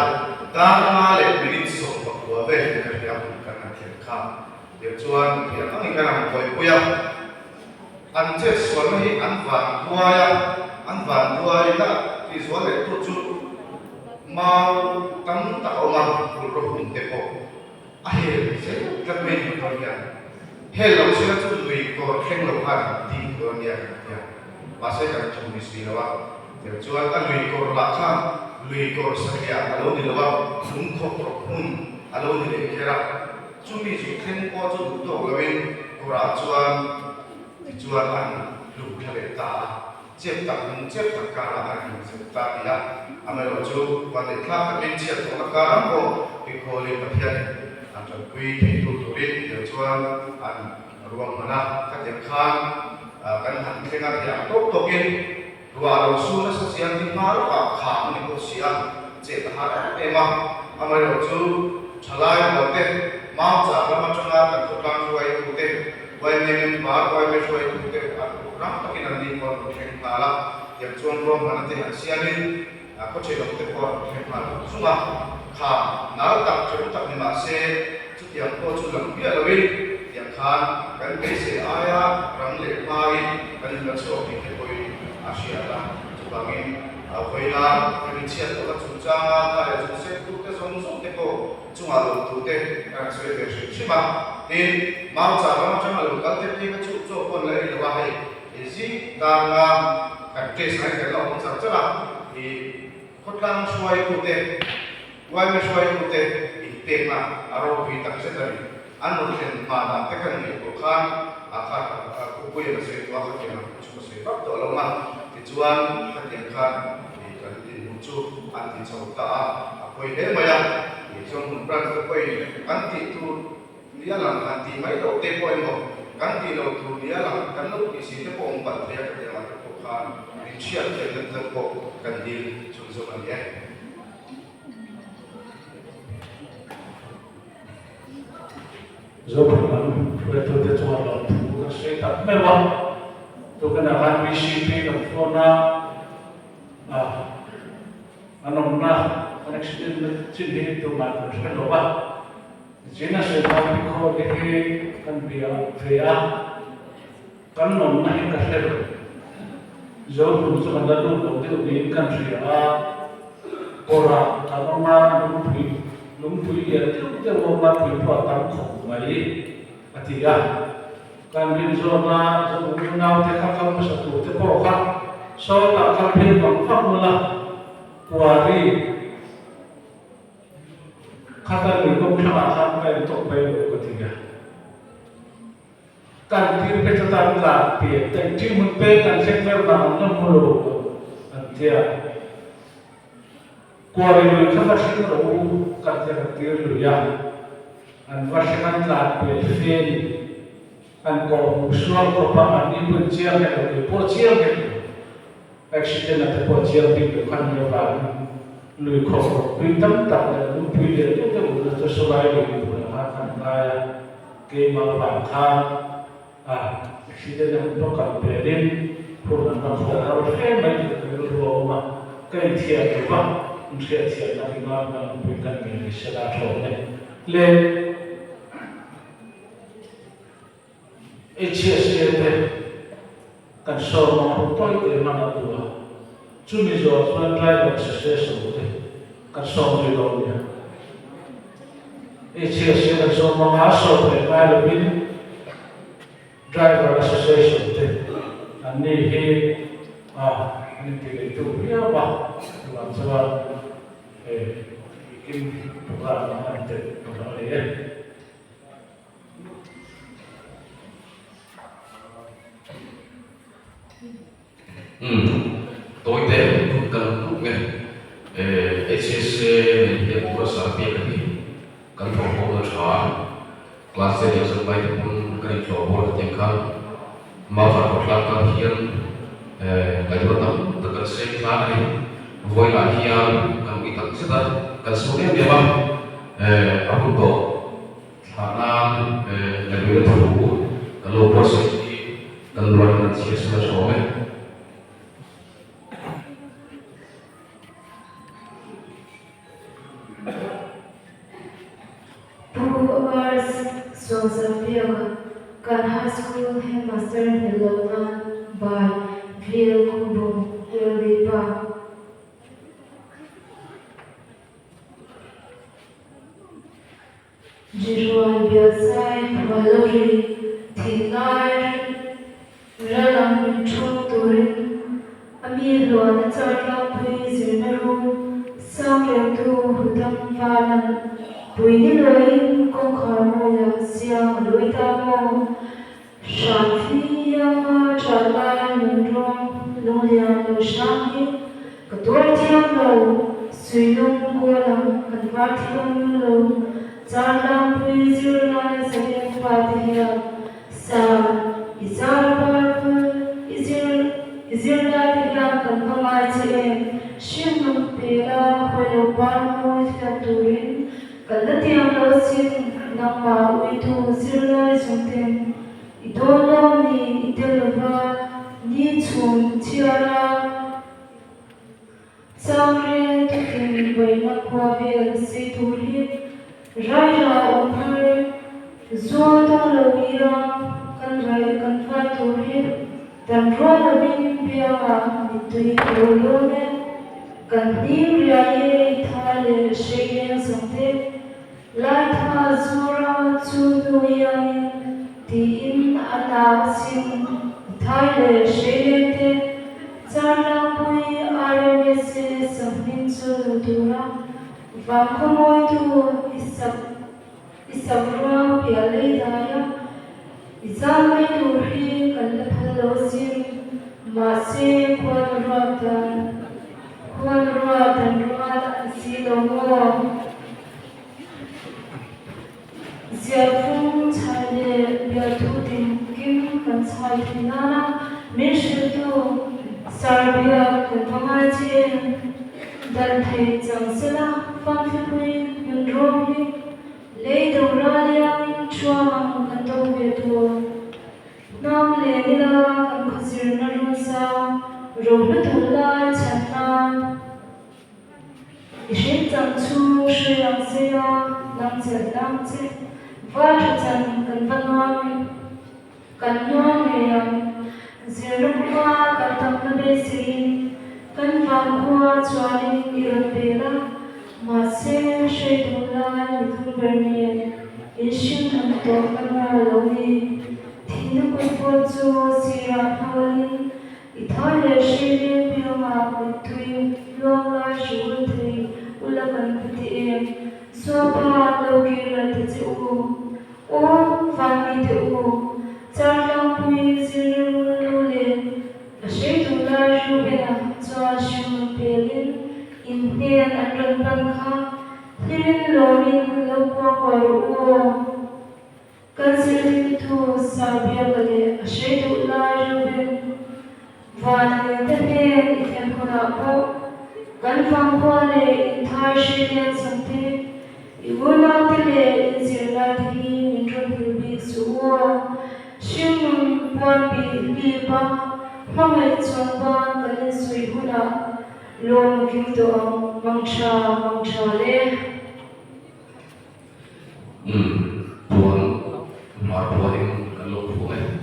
ta ma le minit so pa ko ve ka ya kan han khen kha ti chuan ya ka ni kan han koi puya an che so mai an van tua ya ti so le tu chu mau tam tạo mà phụ thuộc hùng tế bộ ai sẽ các bên của tôi nhỉ hay là sẽ là chúng người có khen lộc hàng tin của nhỉ và sẽ là chúng mình xí đâu thì chúa ta người có lạc tham người có sự nghiệp alo đi đâu chúng có thuộc hùng alo đi để kia ra chúng mình chỉ khen qua cho đủ tổ là bên của chúa ăn lục theo ta 接tak kala ani serta dia amel ojo pada klak kami cek tolak kala ko dikoli patian antara kui pintu turin tujuan an ruang mana kerja kan han tengah dia tokin dua rasul sesian di malu kan negosiasi cek hari emang amel ojo calai bote mau jaga macam apa tukang suai bote wai nemen bar wai mesuai bote orang tapi nanti kalau mungkin kalah yang cuan ruang mana teh sianin aku cekap teh kalau mungkin kalah semua kah nal tak cukup tak dimase yang kau culam dia lebih yang kan besi ayah orang lepai kan masuk di koi Asia lah sebagainya koi lah kami ciat orang cuca ada cuci tu teh sungsung teh ko cuma tu teh kan sesuai versi cuma in mau cara macam malu kalau teh kita cuci pun lagi lebih isi karena kes naik ke laut saja di kota suai putih, wajib suai putih di tema Arabi tak sedari, anu sen mana tekan ni bukan akar kuku yang sesuai waktu yang cuma sesuai tu lama tujuan kerjakan di kanti muncul anti sauta apa ini maya di jom berang apa anti tu dia lang anti mai tu tempo ini kan di laut dia lah kan laut di sini pun empat dia kerja lagi bukan rincian kerja tempo kan di sumber dia. Zaman itu dia cuma laut, bukan sekitar mewah. Tu kena kan misi dengan fauna, anomna, aneksiden sini tu macam sekolah. Jika saya kau ini kan biar via kan nomor yang kasih jauh untuk mendapat untuk diinkan via orang kalau mana lumpuh dia tu orang berpuasa kembali ketiga kan di zona zona tekak satu tepokan so tak kami formula kuari kata berikut sampai untuk bayar ketiga. Kan kiri pencetakan lapi, dan kiri mempekan sektor bangunan mulu dia. Kuari itu masih tahu kerja kiri ya, dan masih lapi feni, dan kau usul kau ini pencian itu, pencian itu, accident atau pencian itu kan dia baru. Lui kau pintam tak ada lui pilih itu udah sesuai dengan akan kaya kemal bangkang accident yang untuk berin pun akan kau harus itu rumah kaya tiada bang mesti tiada lagi mana bukan ini sudah tahu le HSC kan semua untuk itu mana dua cumi jauh tuan driver sukses kan semua dia. HSC kan semua masuk ke dalam driver association ini ini itu dia apa dalam sebab bikin program nanti program ini. Tôi thấy cũng cần lúc này HSC hiện của xã Việt Nam cần phòng hộ được xóa class sẽ được sân bay cũng cần chỗ bộ tiếng khăn mau phải có làm các hiện cái thứ tâm từ cần xem khá này với lại hiện cần bị tận rất là cần số điểm địa bằng ở vùng độ khả năng là người thủ cần lô bó sự cần luận là chia sẻ số này. Kan high school headmaster Helena by Vriel Kubo Helipa. Jiruan biasai Valerie Tingai Ralam Chuturin Ami Luan Charla Pizinaru Sakatu Hudam Valan Puini Loin Kokharmoya Siang Luitamo Shafia Chalai Nindrom lung liang lo shang hi ka tor thiam lo sui lung ko lam kan va thiam lo char lam pui zir lai zalian pa ti ya sa izar par izir lai ti ya kan ma che shin lung pe la ho lo par mo thia turin kan la thiam lo sin nang ma ui tu zir lai sung ten idolo ni idelova ni chun chiara Samre tukin baina kwabe se turi Raja umhar Zoto lawira kan rai kan fa turi Dan rola bin biyawa mitui rolone Kan nim riaye ithale shegen samte Lai tha zura chunu yamin Ti in anasin ithale shegente Charlang pui RMS sabhin sudura Vakumoi tu isabra piale daya Izamai turhi kalapalosin Mase kwanratan ruat silomo Ziafung chale biatutin kim kan chai tinana Mishitu Serbia Kutamaji Dan Thai Changsela Pamphipui Yundromi Leido Raliang Chuamang Kanto Vetu Nam Lenila Kankasir Narusa Robutula Chana Ishin Tangchu Shriang Seya Langze Langze Vajatan Kanwami Yang Zirukwa katamnabesi kan vangkwa chwani irapela mase shedula nithunbernie ishin anto kanwa lomi thinu kufochu sira hawali ithale shede piyama mithui longa shulthi ulakan pati sopa loki ratchi o vangi te Charlang pui zirule Ashitula jubena Chwashun pelin Indian andran pankha Hirin lomin lokwa kwaruo Kansirin tu sabia kale Ashitula juben Vanang tapen ithen kuna po Kanfang kwale inthar shirian samte Iwuna tile inzirla thi Mindron hilbi suwa Shimung Pambi Liba Mamay Chongban Kalin Sui Huna Lom Kimdo Mangsha Le Tuan Marpualing Kalok Puai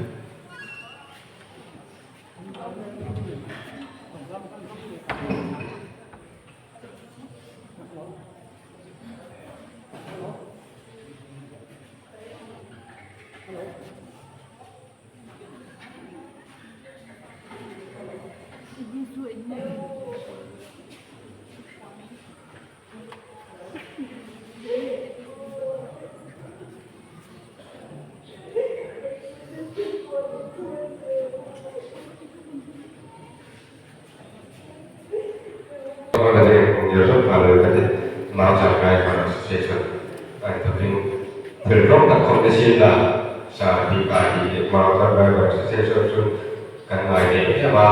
sa di kali mau terbaik sesuatu kan ngai ni apa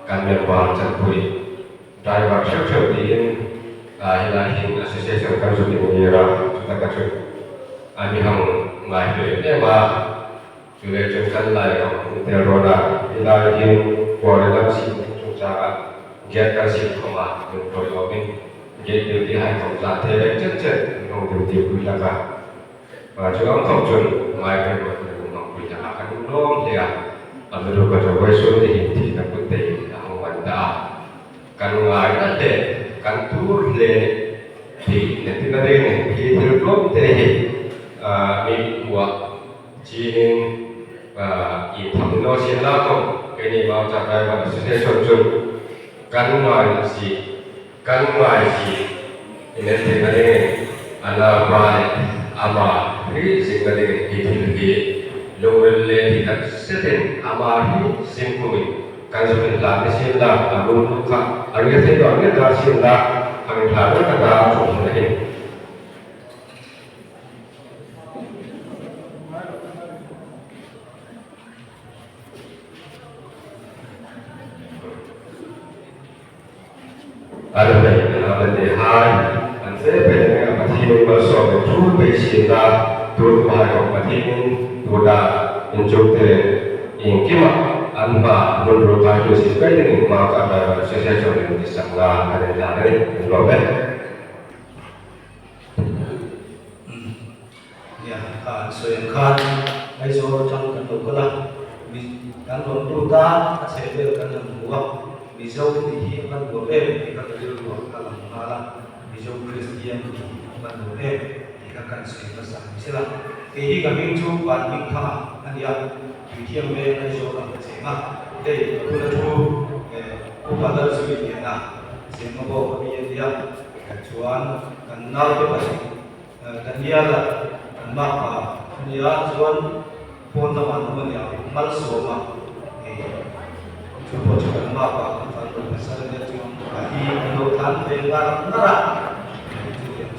kan berbuat terpui driver sesuatu ini hilahin association kan sudah mengira sudah kacau ani ham ngai ni apa sudah jengkan lai kamu teroda hilahin kuala sih susah get kasih koma untuk yomin get di hai kamu tak terjejak untuk dibuat và chúng ông không chuẩn ngoài cái việc của nó bị trả cái đúng đó thì ở bên đó có quay xuống thì là quốc tế là không quan trọng cần ngoài đó để cần tu lệ thì nên tí đây này khi từ lúc thì mình mua chỉ nên ý thầm nó xin lao không cái này mau trả cái và sẽ chuẩn chuẩn cần ngoài gì nên tí đây này là bài ama hi singale hi lowel le hi tak seten ama hi singkumi kan so in la ke sin la lu lu kha a ke thei do ke da sin la a ke la ra ka da so ne ada banyak hai anh sẽ về mà thi mình vào sổ về thu về xin ra tôi bài học mà thi mình tôi đã in chụp thì in kia mà anh và luôn rồi bài tôi xin cái này mà cả sẽ cho mình đi sang là cái này là đấy rồi đấy ya kan so yang kan ai so trong kan lo kala mi kan lo tu ta sẽ về kan lo buat mi zo thì hi kan lo em kan lo kala mala mi zo Christian kan lo em kan so yang sa sila ke hi ka min chu ban min kha an ya mi thiam me ai so ka che ma dei ku la chu ku ba la su ni na se ma bo ka mi ya ka chuan kan na ke ba kan ya la mà bây giờ chuan phone nào mà mình要mal số mà chúng tôi chỉ cần mà phải được cái sản phẩm chuan thì nó thành về là nó ra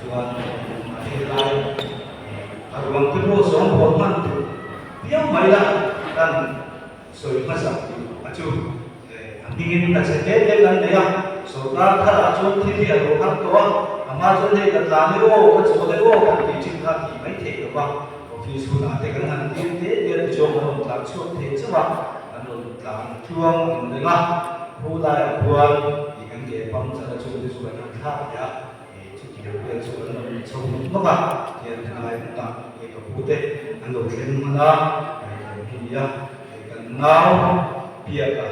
chuan thì lại ở trong cái bộ sống của mình biết mấy là đang soi phát sản chú anh đi ta sẽ đến lần này à số ta thật là chuan thì là đồ khác đó mà cho nên là làm cái ô cái chỗ đấy ô cái thì chính là thì mấy thể được không? Vì số là để cái hàng kinh tế để cho mình làm chuột thế chứ mà mình làm chuông đấy mà khu đại quan thì cái gì bằng cho là chuột thì số là khác ya thì chỉ điều kiện số là mình sống nó mà thì là là cái khu tế anh đầu tiên mà nó thì ya cái nào bia cả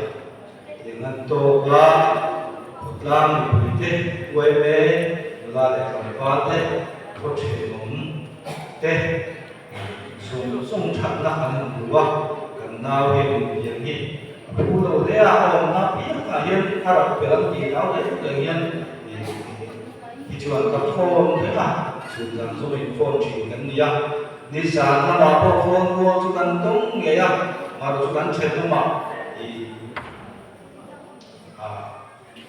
thì anh tô cả làm cái tế quay về là để làm quan thế có thể nóng thế dùng sung chặt là anh đúng cần nào hiện hiện gì phụ đầu thế à ông nó biết là hiện ta đọc về làm gì đó đấy tự nhiên thì chuyện gặp phone thế mà chuyện rằng số mình phone chỉ cần gì à đi sáng nó bảo có phone mua chú cần đúng nghe à mà chú cần chơi đúng mà thì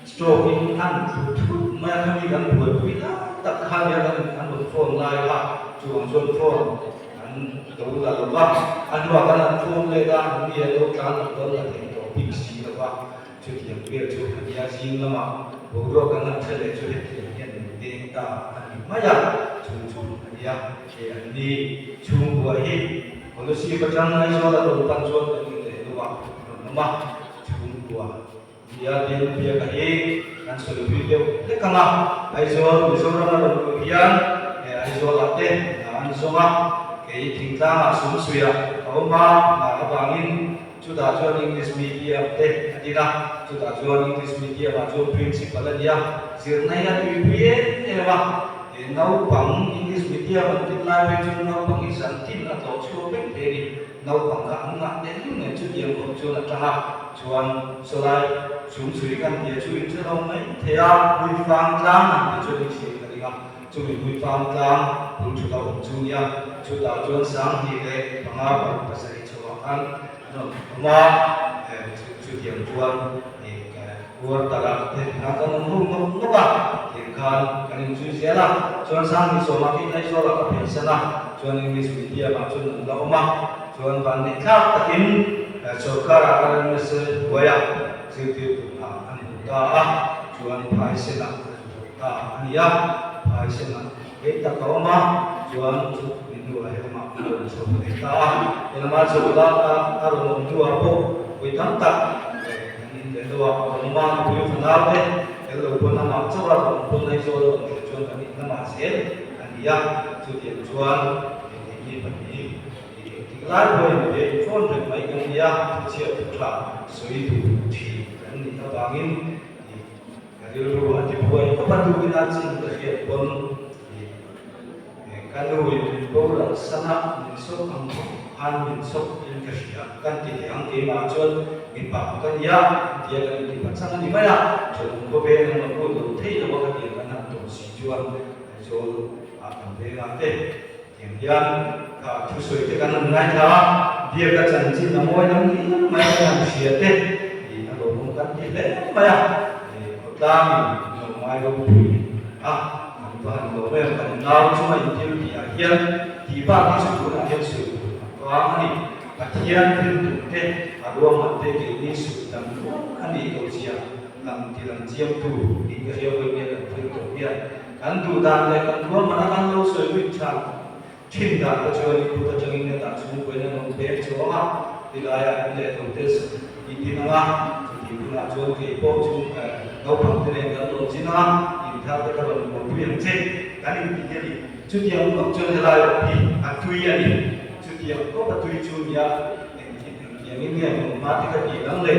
stroking ăn chút mà không đi gần buổi buổi đó tập hai giờ ăn một phone lại là chuồng chuồn phone ăn đâu là lúc đó ăn vào cái ăn phone lên ra ăn bia đâu cả là đó là thành tổ big xí đó và chú tiền bia chú ăn giá gì nữa mà bố đồ cái ăn chơi để chú hết tiền tiền ta ăn mấy giờ chú ăn giá thì ăn đi chú buổi hết còn lúc xí cái trang này cho là đồ tăng chuồn cái để đồ vào mà chú buổi dia dia kai kan so video te kanga ai zo ra na do hian ai zo la te an so ma ke thing ta ma sum suya ma bangin chu da cho English media te adina chu da cho English media ma cho principal dia sir nai ya tu pie ne ba e nau pang English media man tin lai ve chu nau pang isan tin na to chu pe pe ni nau pang ka ang na te ni ne chu diam ko chu na ta chuan so lai chúng suyกันđịa chú ý chứ không mấy thế à vui vang lang là chú ý gì cái gì cả chú ý vui vang lang cũng chú đạo chú nia chú đạo chú sáng thì cái bằng áo bằng cái gì chú ăn rồi mà chú tiền chuan thì cái vua ta là thế nó có nó cả thì kan kan chú sẽ là chuan sáng thì số mà cái này số là cái pension là chuan English media mà chuan là mà chuan van này khác ta in सरकार akan mesti goyah setiap dah jual paisa dah ya paisa kita kau mah jual itu ayam mak seperti dah yang masuk dah kalau jual apa kita tak ini dua rumah punya kenal deh kalau pun nama coba pun naik jual kami nama hasil ya setiap jual ini lai hồi để phone được mấy công gia chia trả suy thủ thì cái này các bạn in cái điều rồi thì bây giờ các bạnดูcái gì cũng được còn cái điều đó là sana mình số hàng hàng mình số những cái gì cái thì hàng thì mà cho mình bảo cái gì thì cái gì mà sang cái gì vậy à cho mình có về nó có đủ thấy được cái gì cái nào tổ sĩ cho cho làm về làm thế thì cả chú suy cái căn này là dia cái chân chỉ là mỗi năm mấy năm xịt thế thì nó lẽ mà ta mình dùng mai đâu và hành động về phần nào chúng mình tiêu thì hiền thì ba cái sự của là hiền sự và anh và hiền thì đúng thế đua mặt thế cái đi sự tâm anh đi đầu tiên làm thì làm chiêm tu đi cái hiếu với nhau làm phương đầu tiên anh tu đàn này anh đua mà anh lâu rồi mới chăng chim đàn cái chơi đi tu cho nên là chúng quên nó bé chỗ thì lại anh để đầu tiên đi nào thì cũng là cho cái bộ chúng nấu bằng thế này cái đồ chín nó theo cái các bạn một quyền trên cái này thì gì chút nhiều cũng chưa thể lại thì tùy gì chút nhiều có bắt tùy chung ya yang ini yang mati kan hilang leh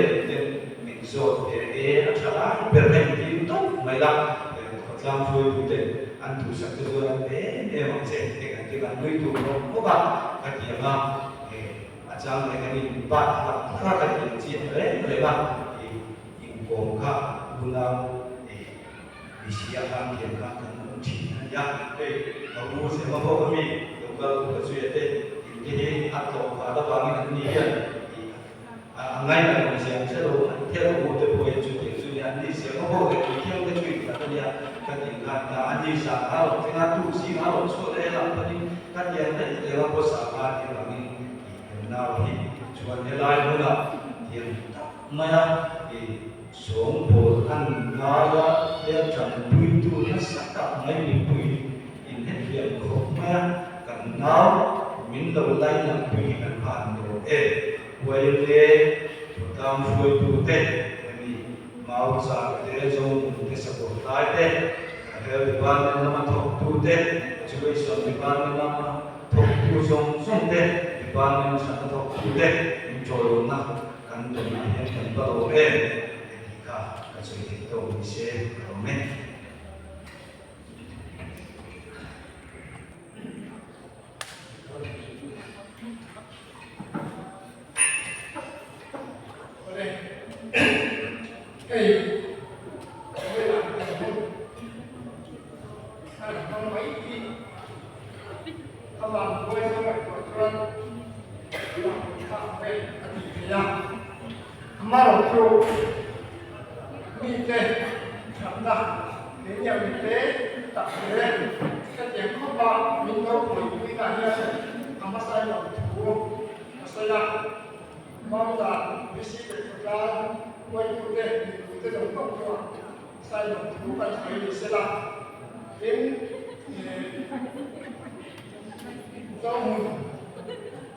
mình rồi để trả về đây thì tốt mày làm làm vui vui ăn thủ sạch cho anh để mà sẽ để làm nuôi tụ nó có bạn cái gì mà trang này cái mình bạn là các cái gì chuyện đấy bạn thì cũng khác buồn nào di siapkan dia akan mencintainya kamu sama kami kalau kesulitan ini atau pada bangunan ini angai là siang sẽ đồ theo một cái buổi chủ tịch chủ nhà đi siang có bộ cái theo cái chuyện là cái tình cảm là anh đi sáng áo cái ngã tu sĩ áo số đây là cái tiền đấy để mà có sáng áo thì là mình nào thì chuẩn để lại nữa là tiền mà thì xuống bộ ăn ngã ra để chẳng tùy tu nó sắc tạo mấy mình tùy in hết việc của mà cần nào mình đầu tay là tùy cần phản đồ quay về tam phui tu te ni mau sa te jong te support tai te he ban na ma thok tu te chui son ni ban na ma thok tu jong song te ban na sa thok tu te cholo na kan to ni he kan pa lo ka chui te to ni se ro me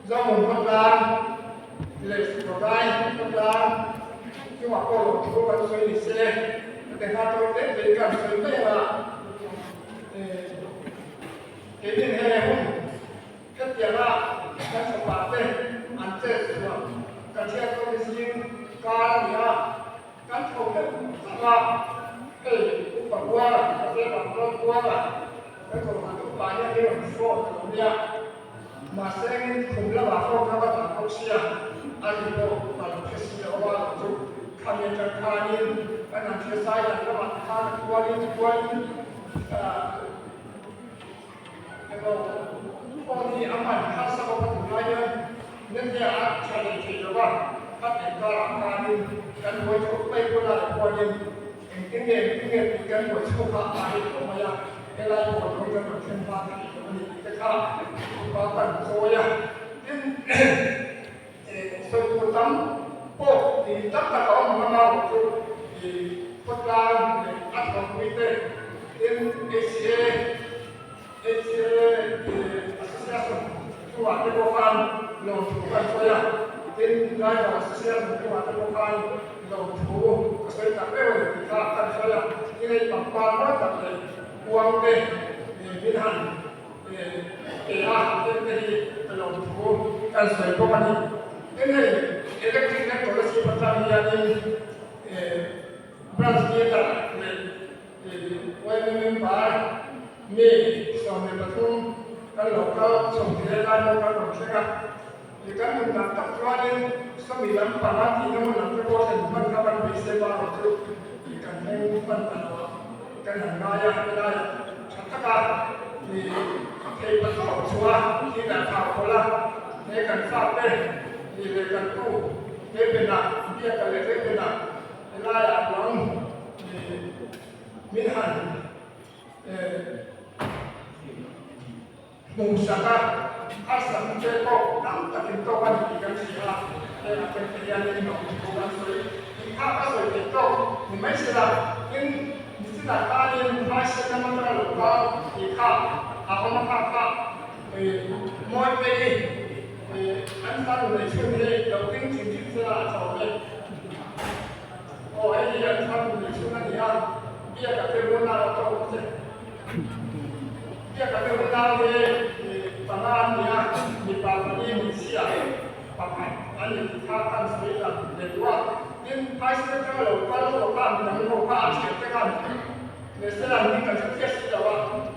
do một con đàn lệ của đai con đàn nhưng mà cô chú vẫn suy nghĩ xe để ta tôi đến để cần suy nghĩ là cái liên hệ không cái tiền là cái sản phẩm đây ăn chơi rồi cái xe tôi đi xin cá gì à cái thầu đấy là cũng bằng qua cái xe bằng qua là cái thầu hàng cũng bán như thế là số rồi nha mà sẽ cùng là bảo không các bạn học sinh anh bộ và học sinh ở ngoài chỗ tham gia trong khai nhiên anh làm chia sai là các bạn tham qua đi còn thì anh bạn tham gia vào các khai nhiên nên là trả lời chỉ cho bạn các bạn ta làm khai nhiên cần với chỗ bay qua lại qua nhiên kinh nghiệm thì cần với chỗ khác ai cũng mà cái này của nó cần phải thêm vào cái khác có cần rồi nhưng sự tấm bộ thì tất cả có một nào thì quốc gia áp dụng quy định in association tu ada bukan law bukan saya in lain association tu ada bukan law tu saya tak tahu kita akan saya ini bapa tak uang deh minhan jadi law tu kan saya bukan ini elektrik yang kalau si pertanian ini branch kita WMM bar ni sampai betul kalau kau sampai lain kalau kita jika mendapat tuan 9 panas ini mendapat bosan kapan bisa baru tu ikan mengumpulkan ikan naya naya cakap di tempat tua tidak tahu lah ikan sapi ikan tu dia benar dia kalau dia benar wilayah yang Minhan Musaka asam ceko nam takin tokan ikan sila akan terjadi bukan sulit apa sulit itu memang in sila kalian masih nama terlalu ikan apa apa mau pilih antar urusan ini dokin cincin sila atau oh ini antar urusan dia dia kata benar atau tidak dia kata benar tangannya di pagi ini siang pakai hanya dikatakan sebentar kedua in pasti kalau kami dan mereka asyikkan misalnya kita sukses jawab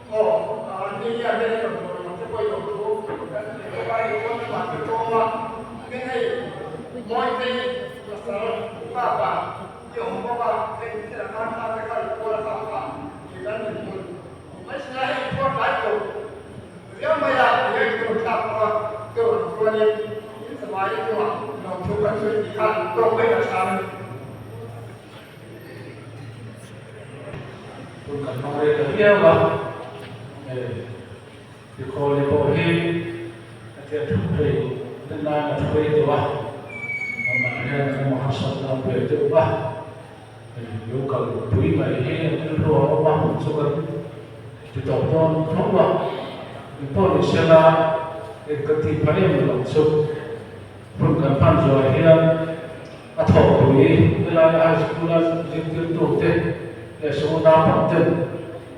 oh ini ada yang bermakna itu dan kita itu mati cuma ini mau ini masalah apa yang apa yang kita akan lakukan apa kita ini masih buat lagi yang banyak yang kita lakukan itu ini semua itu menunjukkan sudah profesional bukan mereka dia lah di kolej bohi ada tupai dan ada tupai itu lah makanya mau hasil sampai itu lah lokal tupai ini itu orang suka ditonton semua itu di sana ketika yang langsung bukan panjang atau tupai wilayah sekolah itu tuh semua dapat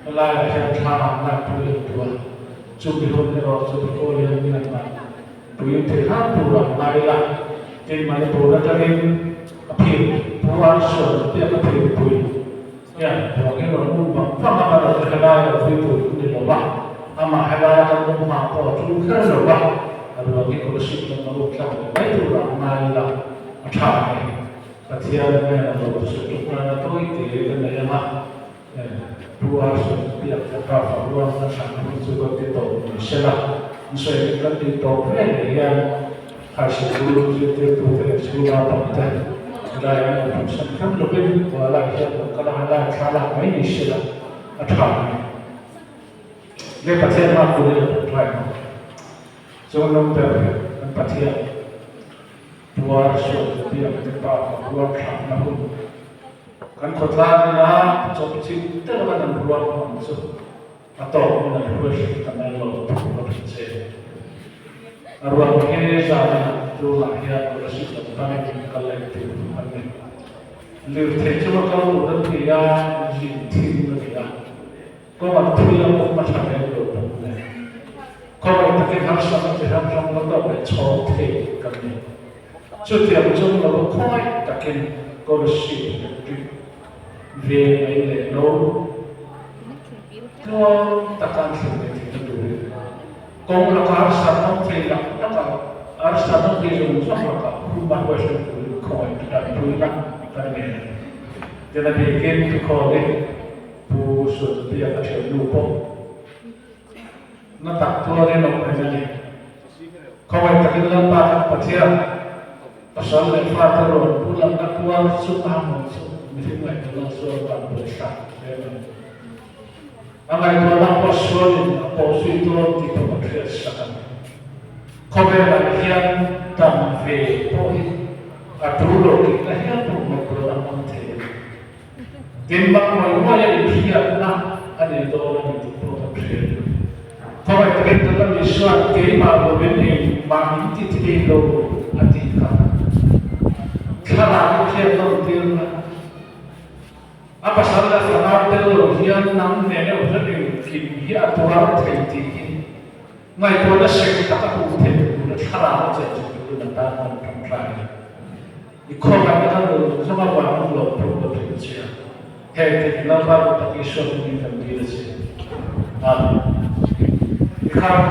wilayah yang mana tupai itu Subihun itu subihun yang mana tupai terhadap orang lain jadi mana orang lain apil puasa dia apil tupai ya bagi orang umum faham ada wilayah itu di bawah ama wilayah yang umum apa tu kan bawah ada bagi kursi yang melukam itu orang lain macam ni ketiada yang ada sesuatu yang tu itu yang mana puasa dia apa puasa sangat juga itu misalnya misalnya kan itu yang hasil dulu itu sudah apa wilayah yang sangat lebih wilayah kalau ada salah ini sudah apa lepas itu aku lihat jangan tempat yang puasa dia tempat puasa namun kan kotanya seperti terlalu berluang masuk atau menarik karena lo berpikir ruang ini sana tu lahir bersih tentang kolektif kami lihat cuma kalau udah dia tim dia kau waktu yang macam itu kau itu harus sama lo bercote kami setiap jam lo kau takin kursi về ấy để nấu tôi ta can sự để thì đủ công là có sản phẩm thì là tất cả sản phẩm thì dùng xong là cả không bao giờ được khỏi đã đối lắm cái này cho nên thì cái khó đấy bu sụt bây giờ phải đủ công nó tập tôi đấy nó phải như không phải cái lần ba phát hiện pasal lại phát rồi bu làm các quan sụt hàng mesti mereka langsung akan bersah. Angkai dalam poso itu kita berkreasikan. Kebenaran dan vepoin atau kita yang bermakna nanti. Timbang mau yang dia nak ada itu orang itu berkreasi. Kalau kita dalam Islam kita berbeda, maka kita tidak hatikan. Kalau kita dalam apa salah salah teknologi nam nene udah di aturan teknik, ngai pada sektor aku udah salah aja udah tangan kampanye. Ikut kan sama orang lo perlu berpikir, hei kita baru tak isu ini kan dia sih. Ikan